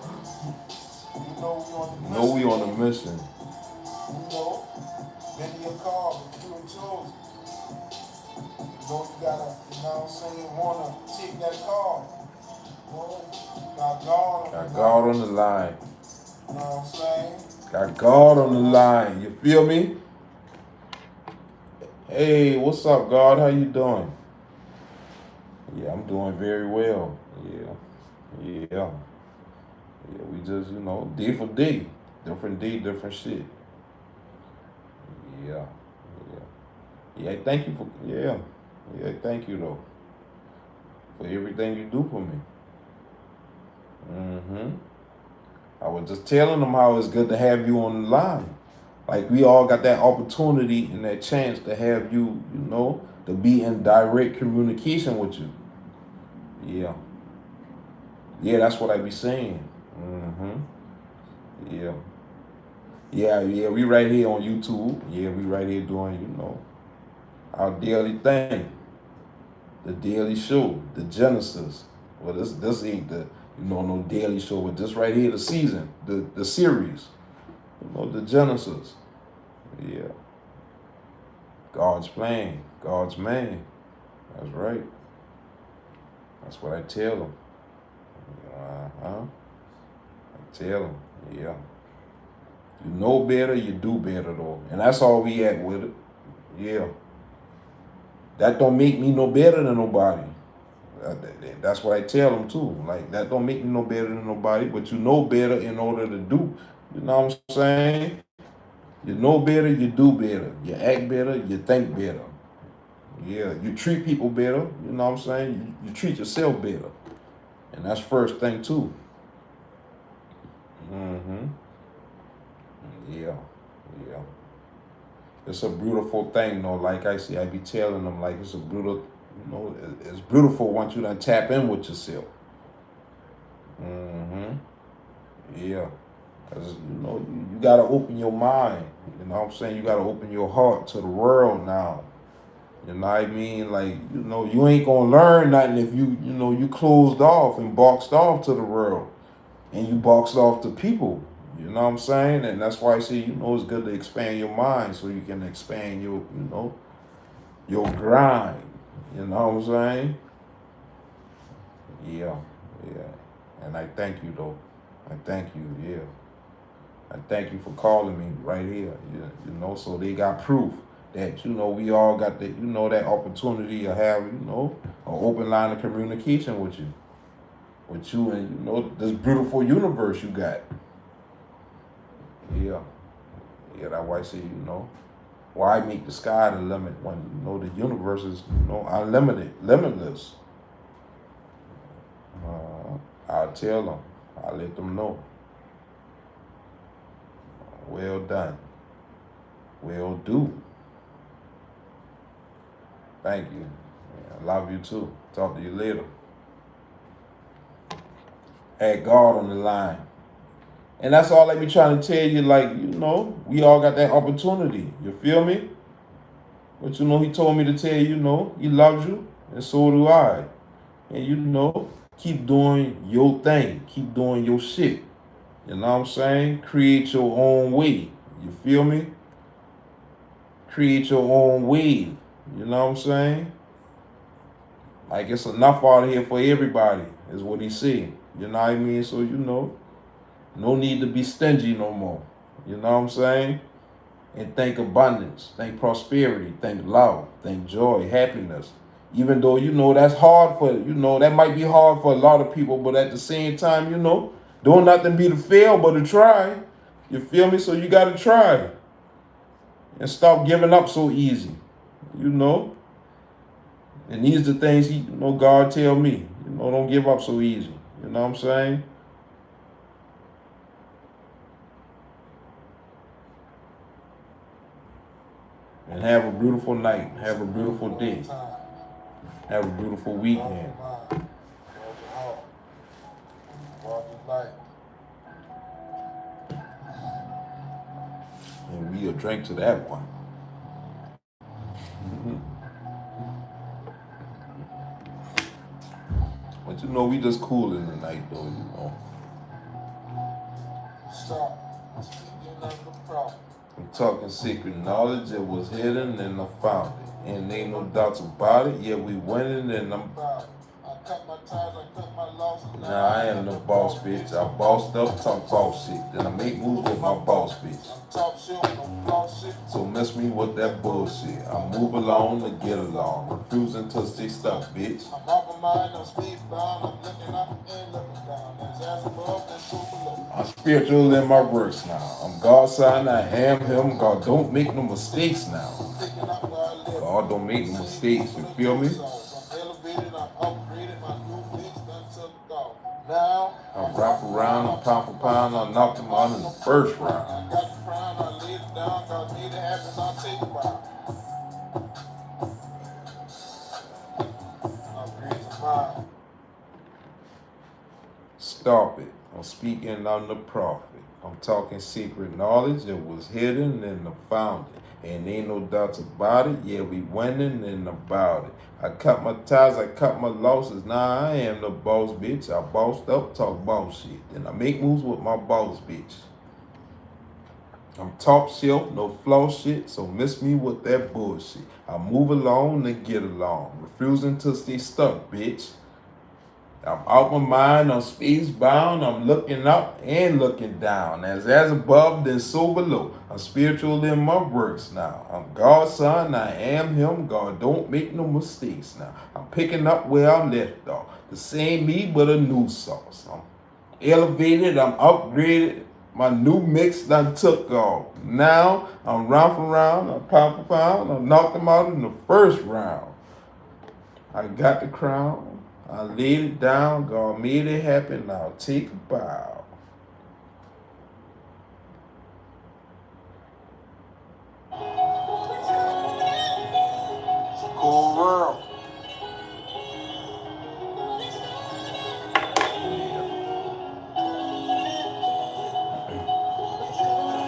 You know we on a mission. You know, many a call, but few are chosen. You know, you gotta, you know what I'm saying, wanna take that call. You know, got God Got God on the line. You know what I'm saying? Got God on the line. You feel me? Hey, what's up, God? How you doing? Yeah, I'm doing very well. Yeah. We just, day for day. Different day, different shit. Yeah. Thank you thank you though. For everything you do for me. I was just telling them how it's good to have you on the line. Like we all got that opportunity and that chance to have you, to be in direct communication with you. Yeah, that's what I be saying. Yeah, we right here on YouTube. Yeah, we right here doing, our daily thing. The daily show, the Genesis. Well, this ain't the, no daily show, but this right here, the season, the series. The Genesis. Yeah. God's plan, God's man. That's right. That's what I tell them. I tell them, yeah. You know better, you do better though. And that's all we at with it. Yeah. That don't make me no better than nobody. That's what I tell them too. Like, that don't make me no better than nobody, but you know better in order to do. You know what I'm saying? You know better, you do better. You act better, you think better. Yeah, you treat people better. You know what I'm saying? You treat yourself better. And that's first thing too. Yeah. It's a beautiful thing, though. Like I say, I be telling them, like, it's a beautiful, it's beautiful once you done tap in with yourself. Yeah. Because, you got to open your mind. You know what I'm saying? You got to open your heart to the world now. You know what I mean? Like, you ain't going to learn nothing if you closed off and boxed off to the world. And you boxed off to people. You know what I'm saying? And that's why I say, it's good to expand your mind so you can expand your, your grind. You know what I'm saying? Yeah. And I thank you, though. I thank you, yeah. I thank you for calling me right here, so they got proof that, we all got that, that opportunity to have, an open line of communication with you. With you and, this beautiful universe you got. Yeah, that's why I say, why make the sky the limit when, the universe is, unlimited, limitless. I'll tell them. I'll let them know. Well done. Well do. Thank you. I love you too. Talk to you later. Had God on the line. And that's all I be trying to tell you, like, we all got that opportunity. You feel me? But he told me to tell you, he loves you, and so do I. And Keep doing your thing. Keep doing your shit. You know what I'm saying? Create your own way. You feel me? Create your own way. You know what I'm saying? Like it's enough out here for everybody, is what he said. You know what I mean? So no need to be stingy no more. You know what I'm saying? And think abundance, think prosperity, think love, think joy, happiness. Even though that's hard for that might be hard for a lot of people, but at the same time, don't nothing be to fail but to try. You feel me? So you gotta try and stop giving up so easy. And these are the things God tell me. Don't give up so easy. You know what I'm saying? And have a beautiful night. Have a beautiful day. Have a beautiful weekend. And we'll drink to that one. But we just cooling tonight though, Stop. I'm talking secret knowledge. It was hidden and I found it. And ain't no doubts about it. Yeah, we winning and I'm proud. I cut my ties, I cut my losses. Nah, I am the boss, bitch. I bossed up, talk boss shit. Then I make moves with my boss, bitch. Talk shit, no floss shit. So miss me with that bullshit. I move along to get along. Refusing to stay stuck, bitch. I'm off my mind, I'm speed bound. I'm looking up and looking down. There's ass above and so below. I'm spiritual in my works now. I'm God's son, I am him. God don't make no mistakes now. God don't make no mistakes, you feel me? I'm elevated, I'm upgraded, my new mix done took off. Now, I'm wrap around, I'm pound for pound, I knocked him out in the first round. I got the crown, I laid it down, God made it happen, I'll take it out. Stop it. I'm speaking on the prophet. I'm talking secret knowledge. It was hidden and I found it. And ain't no doubts about it. Yeah, we winning and about it. I cut my ties, I cut my losses. Nah, I am the boss, bitch. I bossed up, talk boss shit. And I make moves with my boss, bitch. I'm top shelf, no flaw shit, so miss me with that bullshit. I move along and get along. Refusing to stay stuck, bitch. I'm out my mind, I'm space bound, I'm looking up and looking down. As above, then so below. I'm spiritual in my works now. I'm God's son, I am him. God don't make no mistakes now. I'm picking up where I left off. The same me, but a new sauce. I'm elevated, I'm upgraded. My new mix done took off. Now I'm round for round, I'm pound for pound. I knocked them out in the first round. I got the crown. I laid it down, God made it happen, now take a bow. It's a cool world.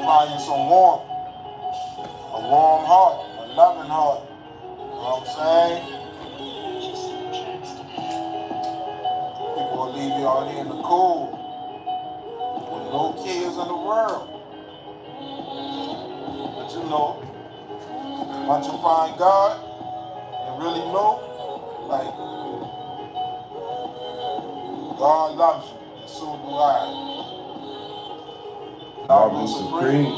Find you some warmth, a warm heart, a loving heart. You know what I'm saying? People will leave you out here in the cold with no kids in the world. But once you find God and really know, like, God loves you, and so do I. LoveRuledSupreme.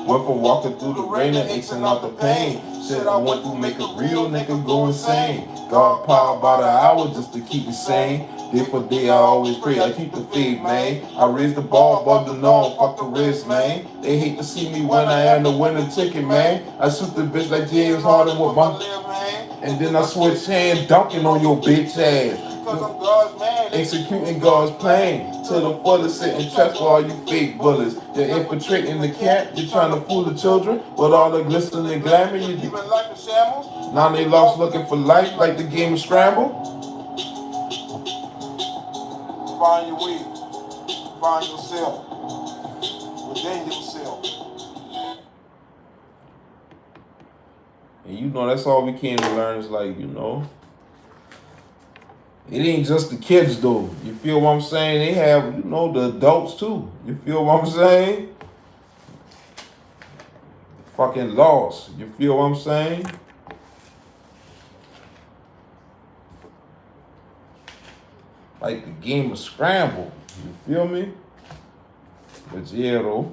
Went from walking through the rain and aching out the pain. Shit I went through make a real nigga go insane. God power by the hour just to keep me sane. Day for day I always pray, I keep the faith, man. I raise the bar above the norm, fuck the risk, man. They hate to see me when I am the winning ticket, man. I shoot the bitch like James Harden with my... And then I switch hands, dunking on your bitch ass. Because I'm God's man. Executing God's plan to the fullest, sitting traps for all you fake bullets. You're infiltrating the camp, you're trying to fool the children with all the glistening glamour. You been like the shambles. Now they lost looking for life like the game of Scramble. Find your way, find yourself, within yourself. And that's all we came to learn is like, It ain't just the kids though. You feel what I'm saying? They have, you know, the adults too. You feel what I'm saying? Fucking lost. You feel what I'm saying? Like the game of Scramble. You feel me? But yeah, though.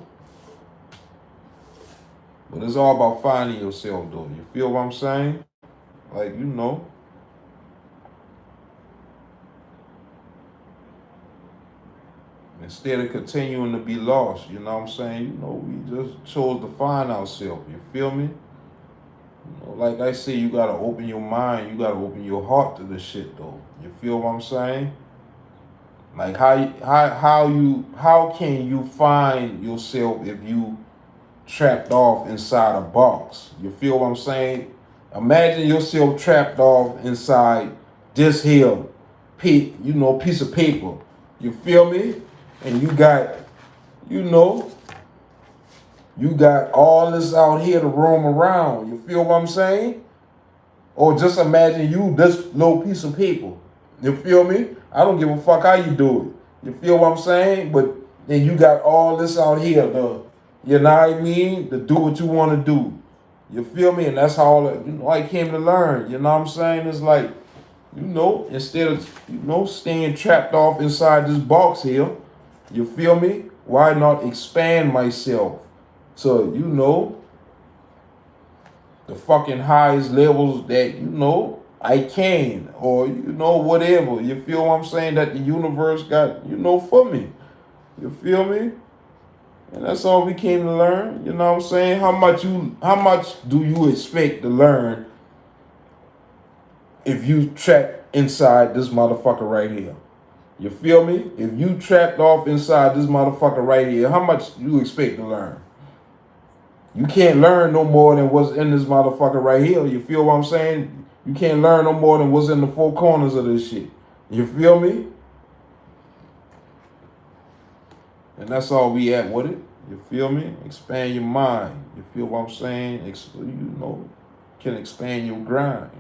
But it's all about finding yourself, though. You feel what I'm saying? Like, you know. Instead of continuing to be lost, you know what I'm saying? You know, we just chose to find ourselves. You feel me? You know, like I say, you gotta open your mind. You gotta open your heart to this shit, though. You feel what I'm saying? Like how can you find yourself if you trapped off inside a box? You feel what I'm saying? Imagine yourself trapped off inside this here, piece of paper. You feel me? And you got, you know, you got all this out here to roam around. You feel what I'm saying? Or just imagine you this little piece of paper. You feel me? I don't give a fuck how you do it. You feel what I'm saying? But then you got all this out here to, you know what I mean? To do what you want to do. You feel me? And that's how, you know, I came to learn. You know what I'm saying? It's like, you know, instead of, you know, staying trapped off inside this box here, you feel me? Why not expand myself to, you know, the fucking highest levels that, you know, I can, or, you know, whatever. You feel what I'm saying? That the universe got, you know, for me. You feel me? And that's all we came to learn. You know what I'm saying? How much do you expect to learn if you trapped inside this motherfucker right here? You feel me? If you trapped off inside this motherfucker right here, how much do you expect to learn? You can't learn no more than what's in this motherfucker right here. You feel what I'm saying? You can't learn no more than what's in the four corners of this shit. You feel me? And that's all we at with it. You feel me? Expand your mind. You feel what I'm saying? You know, can expand your grind.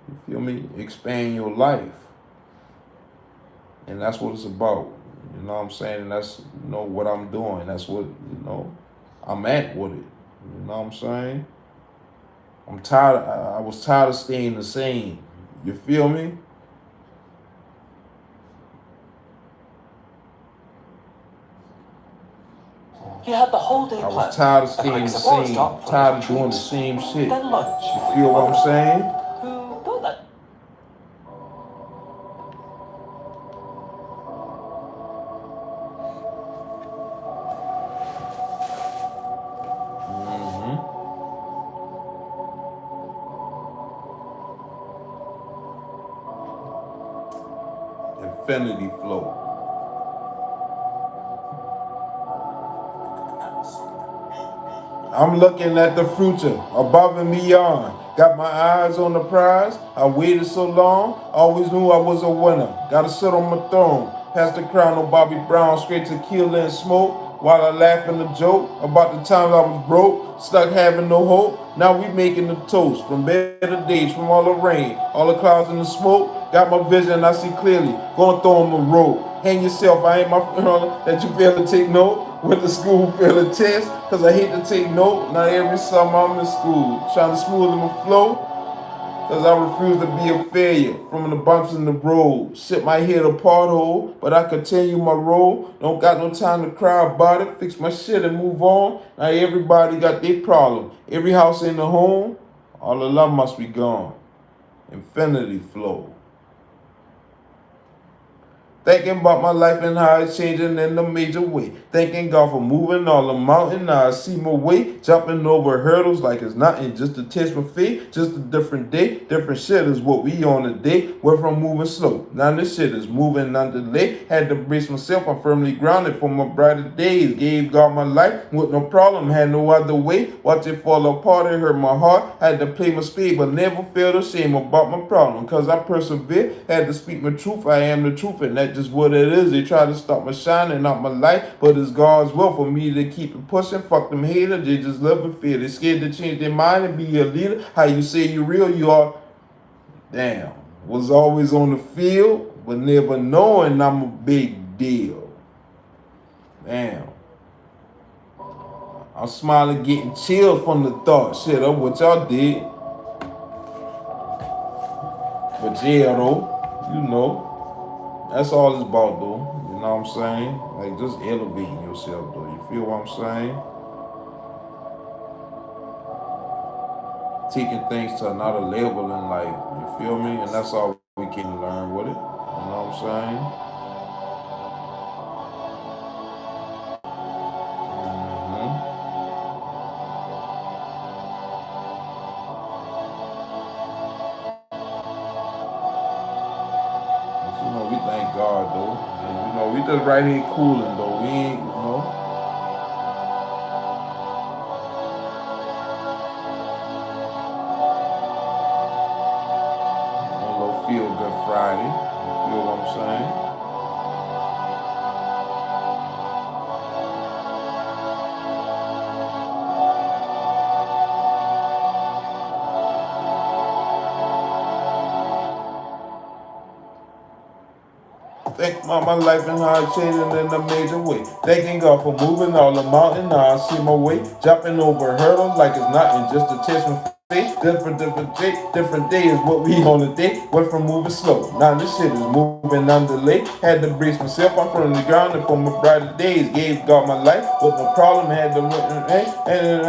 You feel me? Expand your life. And that's what it's about. You know what I'm saying? And that's, you know, what I'm doing. That's what, you know, I'm at with it. You know what I'm saying? I'm tired. I was tired of staying the same. You feel me? You had the whole day I was planned. tired of staying the same. Tired of doing the same shit. Then lunch. You feel what I'm saying? Who thought that? Infinity flow. I'm looking at the future, above and beyond. Got my eyes on the prize. I waited so long, always knew I was a winner. Gotta sit on my throne. Pass the crown on Bobby Brown, straight to kill and smoke. While I laugh and the joke about the times I was broke, stuck having no hope. Now we making the toast from better days, from all the rain, all the clouds and the smoke. Got my vision, I see clearly. Gonna throw him a rope. Hang yourself, I ain't my that you fail to take note. Went to school, fail the test, cause I hate to take note. Not every summer I'm in school, trying to smooth my flow, cause I refuse to be a failure from the bumps in the road. Sit my head a pothole, but I continue my role. Don't got no time to cry about it, fix my shit and move on. Now everybody got their problem. Every house in the home, all the love must be gone. Infinity flow. Thinking about my life and how it's changing in a major way. Thanking God for moving all the mountain. Now I see my way. Jumping over hurdles like it's nothing. Just a test for fate. Just a different day. Different shit is what we on today. Went from moving slow. Now this shit is moving on delay. Had to brace myself. I'm firmly grounded for my brighter days. Gave God my life with no problem. Had no other way. Watch it fall apart. It hurt my heart. Had to play my speed, but never felt ashamed about my problem. Cause I persevere. Had to speak my truth. I am the truth, and that just what it is. They try to stop my shining, not my light, but it's God's will for me to keep it pushing. Fuck them haters, they just live in fear. They scared to change their mind and be a leader. How you say you real, you are. Damn, Was always on the field, but never knowing I'm a big deal. Damn. I'm smiling, getting chills from the thought. Shit, that's what y'all did. But yeah, though, you know, that's all it's about, though. You know what I'm saying? Like, just elevating yourself, though. You feel what I'm saying? Taking things to another level in life. You feel me? And that's all we can learn with it. You know what I'm saying? But, you know, we thank God, though. And, you know, we just right here cooling, though. We ain't, you know. A little feel good Friday. You feel what I'm saying? Thank my life and how it changing in a major way. Thanking God for moving all the mountain. Now I see my way. Jumping over hurdles like it's nothing. Just a test my faith. Different day is what we on the day. Went from moving slow. Now this shit is moving underlay. Had to brace myself. I'm from the ground and for my brighter days. Gave God my life. With no problem. Had to and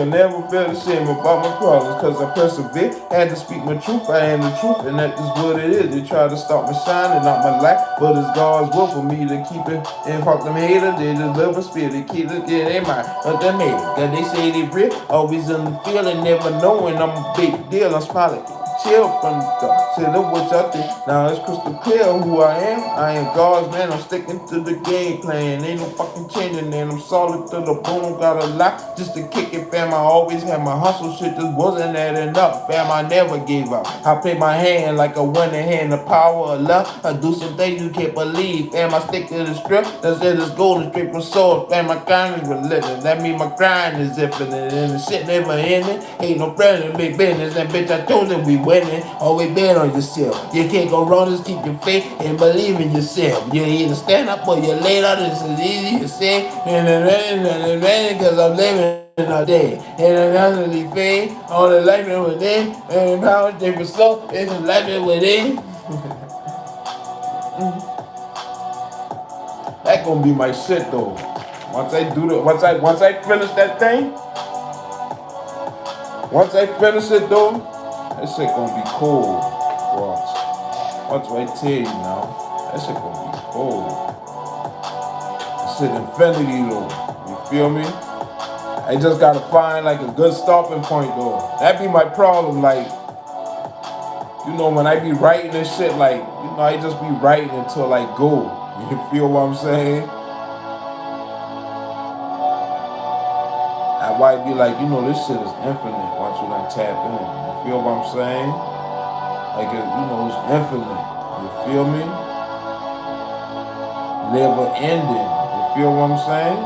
I never felt ashamed about my problems. Cause I persevere. Had to speak my truth. I am the truth. And that is what it is. They try to stop my shine and not my light. But it's God's will for me to keep it. And fuck them haters. They just live a spirit. They keep it in their mind. But them haters. Cause they say they real. Always in the field and never knowing I'm a big deal. I'm smiling. Chill from the top. Say look what y'all think. Now it's crystal clear who I am. I am God's man. I'm sticking to the game plan. Ain't no fucking changing, and I'm solid to the bone. Got a lot just to kick it, fam. I always had my hustle. Shit just wasn't that enough, fam. I never gave up. I play my hand like a winning hand. The power of love. I do some things you can't believe, fam. I stick to the strip. That's it. It's golden straight from soul, fam. My grind is relentless. That mean my grind is infinite, and the shit never ending. Ain't no friend, big business. And bitch, I told them we winning. Always bet on yourself. You can't go wrong, just keep your faith and believe in yourself. You either stand up or you lay down. This is easy to say. And the rain, cause I'm living all day. And I'm constantly fade. All the life in within. And the power take it slow. It's a life in within. That gonna be my shit though. Once I finish that thing, once I finish it though, that shit gonna be cool. Watch. Watch what I tell you now. That shit gonna be cool. That shit infinity though. You feel me? I just gotta find like a good stopping point though. That be my problem. Like, you know, when I be writing this shit, like, you know, I just be writing until I go. You feel what I'm saying? I might be like, you know, this shit is infinite once you done tap in. You feel what I'm saying? Like, you know, it's infinite. You feel me? Never ending. You feel what I'm saying?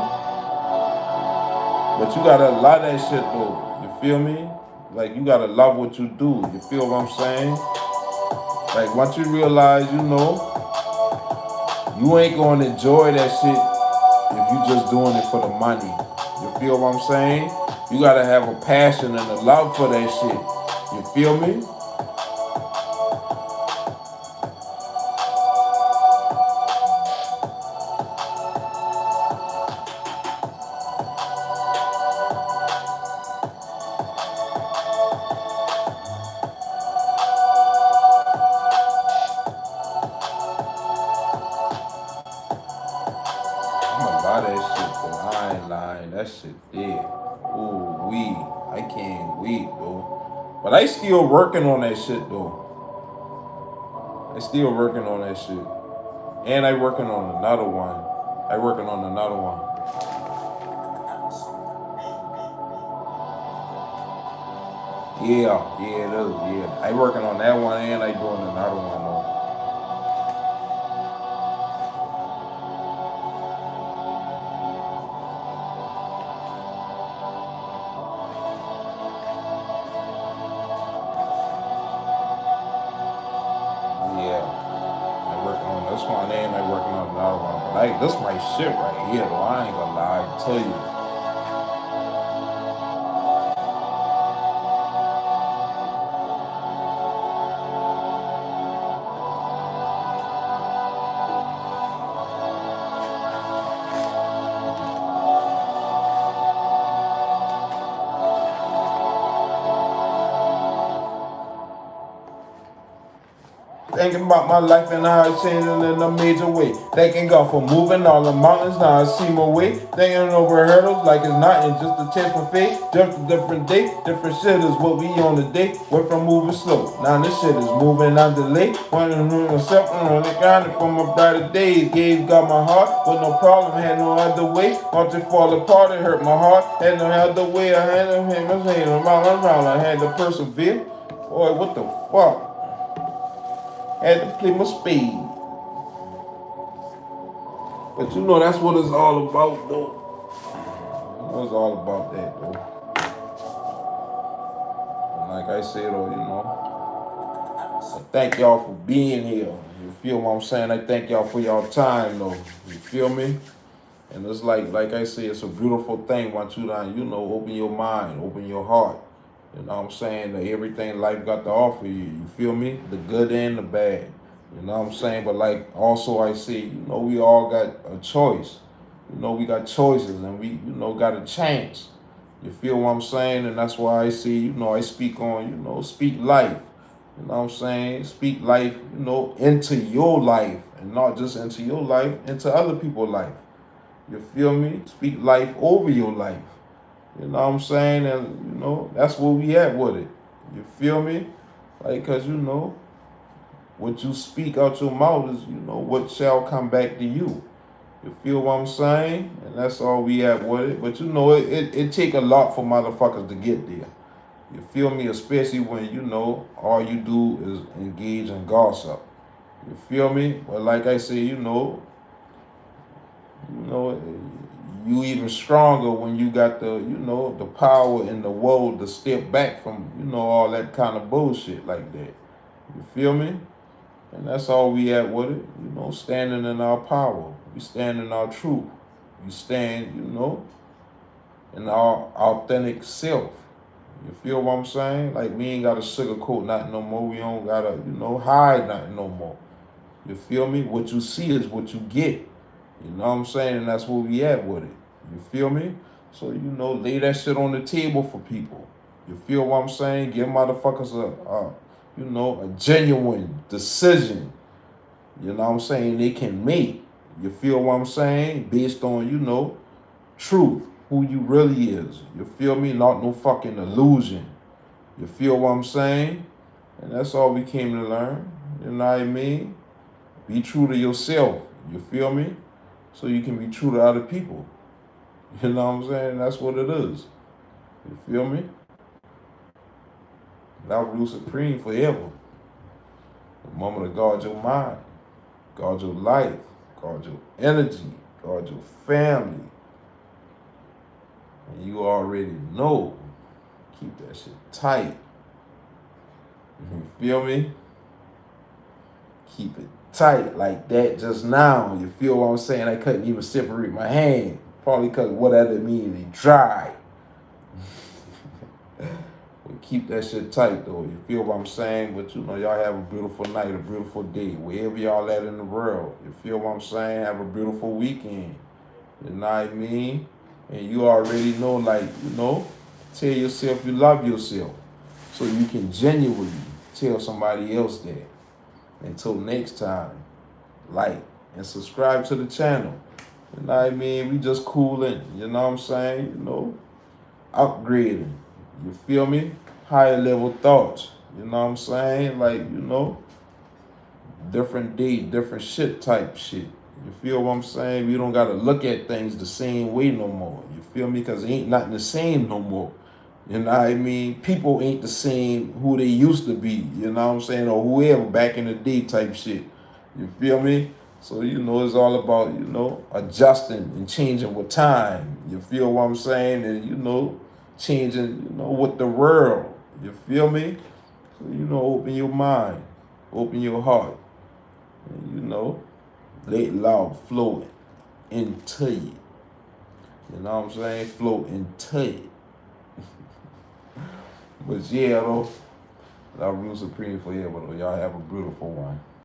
But you gotta love that shit though. You feel me? Like, you gotta love what you do. You feel what I'm saying? Like, once you realize, you know, you ain't gonna enjoy that shit if you just doing it for the money. You feel what I'm saying? You gotta have a passion and a love for that shit. You feel me? I'ma buy that shit though. I ain't lying. That shit dead. Ooh, wee. I can't wait though. But I still working on that shit though. I still working on that shit. And I working on another one. I working on another one. Yeah, it is. Yeah. I working on that one and I doing another one though. working on another one. But like, this my shit right here, though. I ain't gonna lie, I tell you. Thinking about my life and how it's changing in a major way. Thanking God for moving all the mountains, now I see my way. Thinking over hurdles like it's nothing, just a test for faith. Just a different day, different shit is what we on today. Went from moving slow, now this shit is moving on delay. Wanting to move myself on the ground for my brighter days. Gave God my heart, with no problem, had no other way. Watch it fall apart, it hurt my heart. Had no other way, I had no hands, I had to persevere. Boy, what the fuck? Had to play my speed. But you know that's what it's all about, though. It's all about that, though. And like I said, though, I thank y'all for being here. You feel what I'm saying? I thank y'all for y'all time, though. You feel me? And it's like I say, it's a beautiful thing once you done, open your mind, open your heart. You know what I'm saying? That everything life got to offer you. You feel me? The good and the bad. You know what I'm saying? But like also I say, we all got a choice. We got choices and we, got a chance. You feel what I'm saying? And that's why I say, I speak on, speak life. You know what I'm saying? Speak life, into your life. And not just into your life, into other people's life. You feel me? Speak life over your life. You know what I'm saying? And, that's where we at with it. You feel me? Like, because, what you speak out your mouth is, what shall come back to you. You feel what I'm saying? And that's all we at with it. But, it take a lot for motherfuckers to get there. You feel me? Especially when, all you do is engage in gossip. You feel me? But like I say, you even stronger when you got the, the power and the will to step back from, all that kind of bullshit like that. You feel me? And that's all we at with it. Standing in our power. We stand in our truth. We stand, in our authentic self. You feel what I'm saying? Like we ain't got to sugarcoat nothing no more. We don't got to, hide nothing no more. You feel me? What you see is what you get. You know what I'm saying? And that's where we at with it. You feel me? So, lay that shit on the table for people. You feel what I'm saying? Give motherfuckers a genuine decision. You know what I'm saying? They can make. You feel what I'm saying? Based on, truth. Who you really is. You feel me? Not no fucking illusion. You feel what I'm saying? And that's all we came to learn. You know what I mean? Be true to yourself. You feel me? So you can be true to other people. You know what I'm saying? That's what it is. You feel me? LoveRuledSupreme forever. The moment to guard your mind, guard your life, guard your energy, guard your family. And you already know. Keep that shit tight. You feel me? Keep it tight like that just now. You feel what I'm saying? I couldn't even separate my hand. Probably because whatever it means, they dry. But keep that shit tight though. You feel what I'm saying? But y'all have a beautiful night, a beautiful day. Wherever y'all at in the world. You feel what I'm saying? Have a beautiful weekend. You know what I mean? And you already know, tell yourself you love yourself. So you can genuinely tell somebody else that. Until next time, like and subscribe to the channel. You know what I mean? We just cooling, you know what I'm saying? Upgrading. You feel me? Higher level thoughts. You know what I'm saying? Different day, different shit type shit. You feel what I'm saying? We don't gotta look at things the same way no more. You feel me? Because it ain't nothing the same no more. You know what I mean? People ain't the same who they used to be, you know what I'm saying? Or whoever back in the day type shit. You feel me? So, it's all about, adjusting and changing with time. You feel what I'm saying? And, changing, with the world. You feel me? So, open your mind, open your heart. And, Let love flow into you. You know what I'm saying? Flow into it. But yeah, though. Love Rule Supreme forever, though. Y'all have a beautiful one.